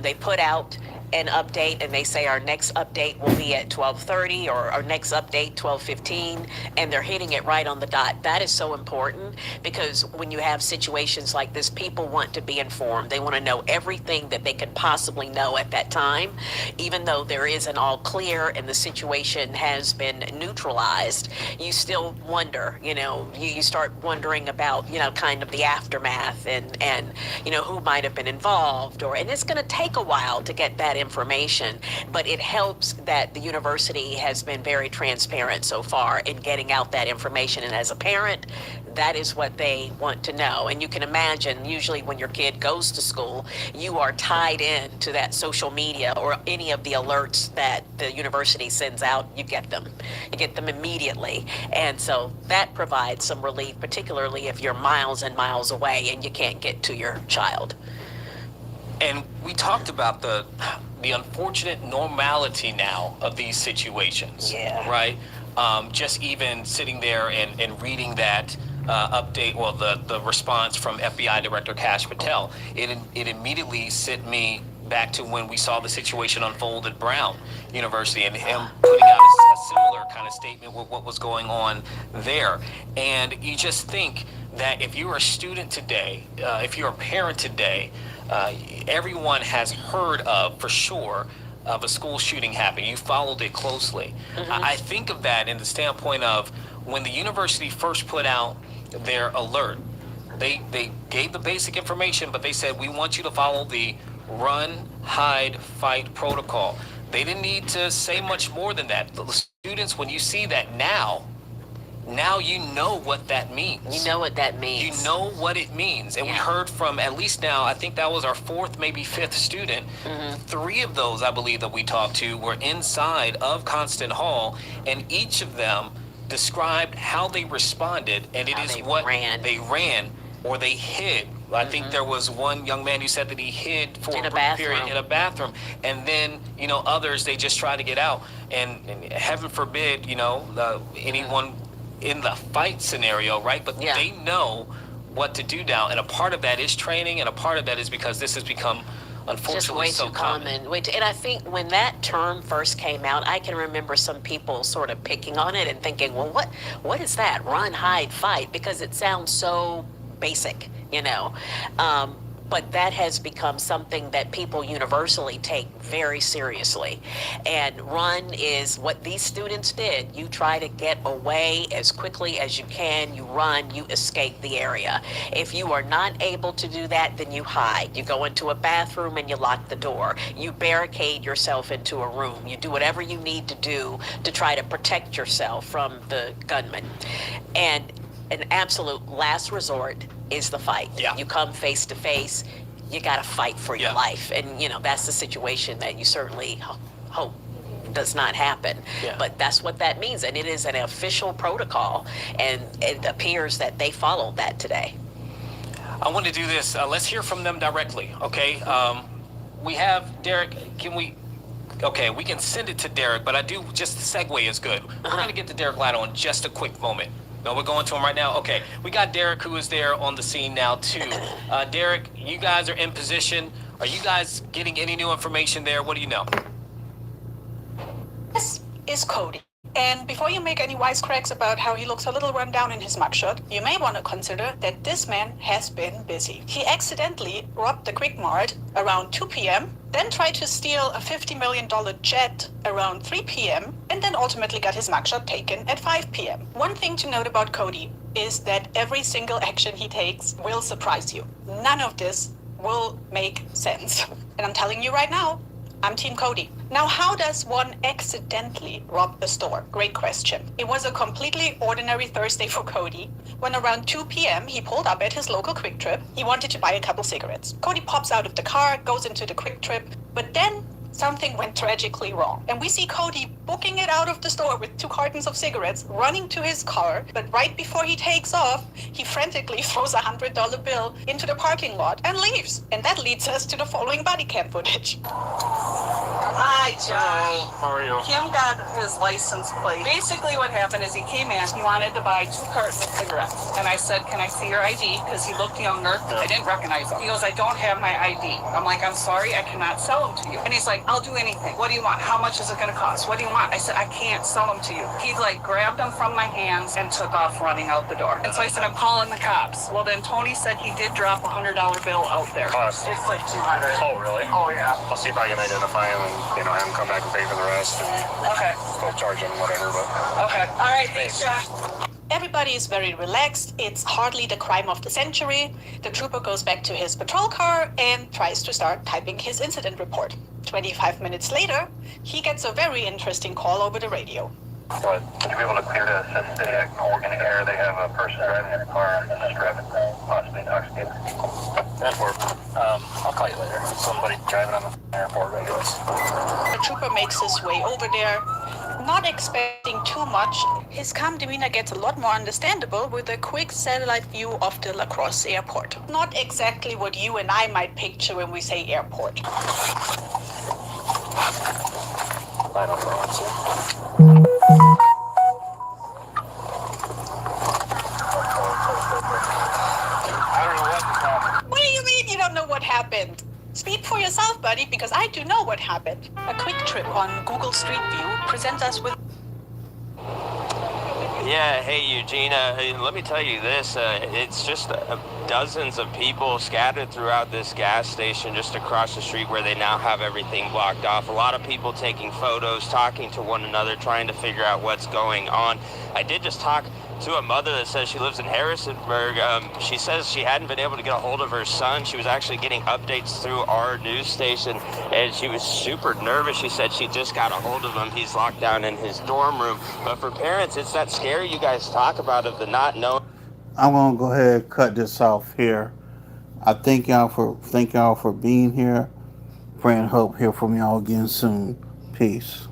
S6: They put out an update and they say our next update will be at 12:30 or our next update 12:15, and they're hitting it right on the dot. That is so important, because when you have situations like this, people want to be informed. They want to know everything that they could possibly know at that time, even though there is an all clear and the situation has been neutralized. You still wonder, you start wondering about, kind of the aftermath and who might have been involved, and it's going to take a while to get that information, but it helps that the university has been very transparent so far in getting out that information. And as a parent, that is what they want to know. And you can imagine, usually when your kid goes to school, you are tied in to that social media or any of the alerts that the university sends out. You get them immediately. And so that provides some relief, particularly if you're miles and miles away and you can't get to your child.
S15: And we talked about the unfortunate normality now of these situations, right? Just even sitting there and reading that update, well, the response from FBI Director Kash Patel, it immediately sent me back to when we saw the situation unfold at Brown University and him putting out a similar kind of statement with what was going on there. And you just think that if you're a student today, if you're a parent today, everyone has heard of, for sure, of a school shooting happening. You followed it closely. I think of that in the standpoint of when the university first put out their alert, they gave the basic information, but they said, we want you to follow the run, hide, fight protocol. They didn't need to say much more than that. The students, when you see that now you know what that means.
S6: You know what that means.
S15: You know what it means. And we heard from, at least now, I think that was our fourth, maybe fifth student. 3 of those, I believe, that we talked to were inside of Constant Hall, and each of them described how they responded, and it is what they ran or they hid. I think there was one young man who said that he hid for a brief period in a bathroom, and then others, they just tried to get out. And heaven forbid anyone in the fight scenario, right? But they know what to do now, and a part of that is training, and a part of that is because this has become, unfortunately,
S6: just way
S15: so
S6: too common. And I think when that term first came out, I can remember some people sort of picking on it and thinking, well, what is that? Run, hide, fight, because it sounds so basic, but that has become something that people universally take very seriously. And run is what these students did. You try to get away as quickly as you can. You run, you escape the area. If you are not able to do that, then you hide. You go into a bathroom and you lock the door. You barricade yourself into a room. You do whatever you need to do to try to protect yourself from the gunman. And an absolute last resort is the fight. You come face to face, you got to fight for your life. And, that's the situation that you certainly hope does not happen. But that's what that means. And it is an official protocol. And it appears that they followed that today.
S15: I want to do this. Let's hear from them directly, okay? We have Derek. Okay, we can send it to Derek, but just the segue is good. We're going to get to Derek Lotto in just a quick moment. No, we're going to him right now? Okay, we got Derek, who is there on the scene now, too. Derek, you guys are in position. Are you guys getting any new information there? What do you know?
S13: This is Cody. And before you make any wisecracks about how he looks a little run down in his mugshot, you may want to consider that this man has been busy. He accidentally robbed the Quick Mart around 2 p.m., then tried to steal a $50 million jet around 3 p.m., and then ultimately got his mugshot taken at 5 p.m. One thing to note about Cody is that every single action he takes will surprise you. None of this will make sense. And I'm telling you right now, I'm Team Cody. Now, how does one accidentally rob a store? Great question. It was a completely ordinary Thursday for Cody when around 2 p.m. he pulled up at his local Quick Trip. He wanted to buy a couple cigarettes. Cody pops out of the car, goes into the Quick Trip, but then something went tragically wrong. And we see Cody booking it out of the store with 2 cartons of cigarettes, running to his car, but right before he takes off, he frantically throws a $100 bill into the parking lot and leaves. And that leads us to the following body cam footage. Hi, Josh.
S14: How are you?
S13: Kim got his license plate. Basically, what happened is he came in. He wanted to buy 2 cartons of cigarettes, and I said, "Can I see your ID?" Because he looked younger. I didn't recognize him. He goes, "I don't have my ID." I'm like, "I'm sorry, I cannot sell them to you." And he's like, "I'll do anything. What do you want? How much is it going to cost? What do you want?" I said, "I can't sell them to you." He like grabbed them from my hands and took off running out the door. And so I said, "I'm calling the cops." Well, then Tony said he did drop a $100 bill out there.
S14: It's
S13: like 200.
S14: Oh, really?
S13: Oh yeah.
S14: I'll see if I can identify him and, have him come back and pay for the rest and
S13: Okay.
S14: go charge him whatever, but.
S13: Okay. All right. Thanks, Josh. Everybody is very relaxed. It's hardly the crime of the century. The trooper goes back to his patrol car and tries to start typing his incident report. 25 minutes later, he gets a very interesting call over the radio.
S12: But would you be able to clear to Sun City Organic Air? They have a person driving in a car and just driving possibly intoxicated.
S14: Airport. I'll call you later. Somebody driving on the airport regulars.
S13: The trooper makes his way over there, not expecting too much. His calm demeanor gets a lot more understandable with a quick satellite view of the La Crosse airport. Not exactly what you and I might picture when we say airport.
S14: Final answer.
S13: What do you mean you don't know what happened? Speak for yourself, buddy, because I do know what happened. A quick trip on Google Street View presents us with...
S18: Yeah, hey Eugene, let me tell you this, it's just dozens of people scattered throughout this gas station just across the street where they now have everything blocked off. A lot of people taking photos, talking to one another, trying to figure out what's going on. I did just talk to a mother that says she lives in Harrisonburg. She says she hadn't been able to get a hold of her son. She was actually getting updates through our news station, and she was super nervous. She said she just got a hold of him. He's locked down in his dorm room. But for parents, it's that scary you guys talk about of the not knowing.
S1: I'm gonna go ahead and cut this off here. I thank y'all for being here. Pray and hope hear from y'all again soon. Peace.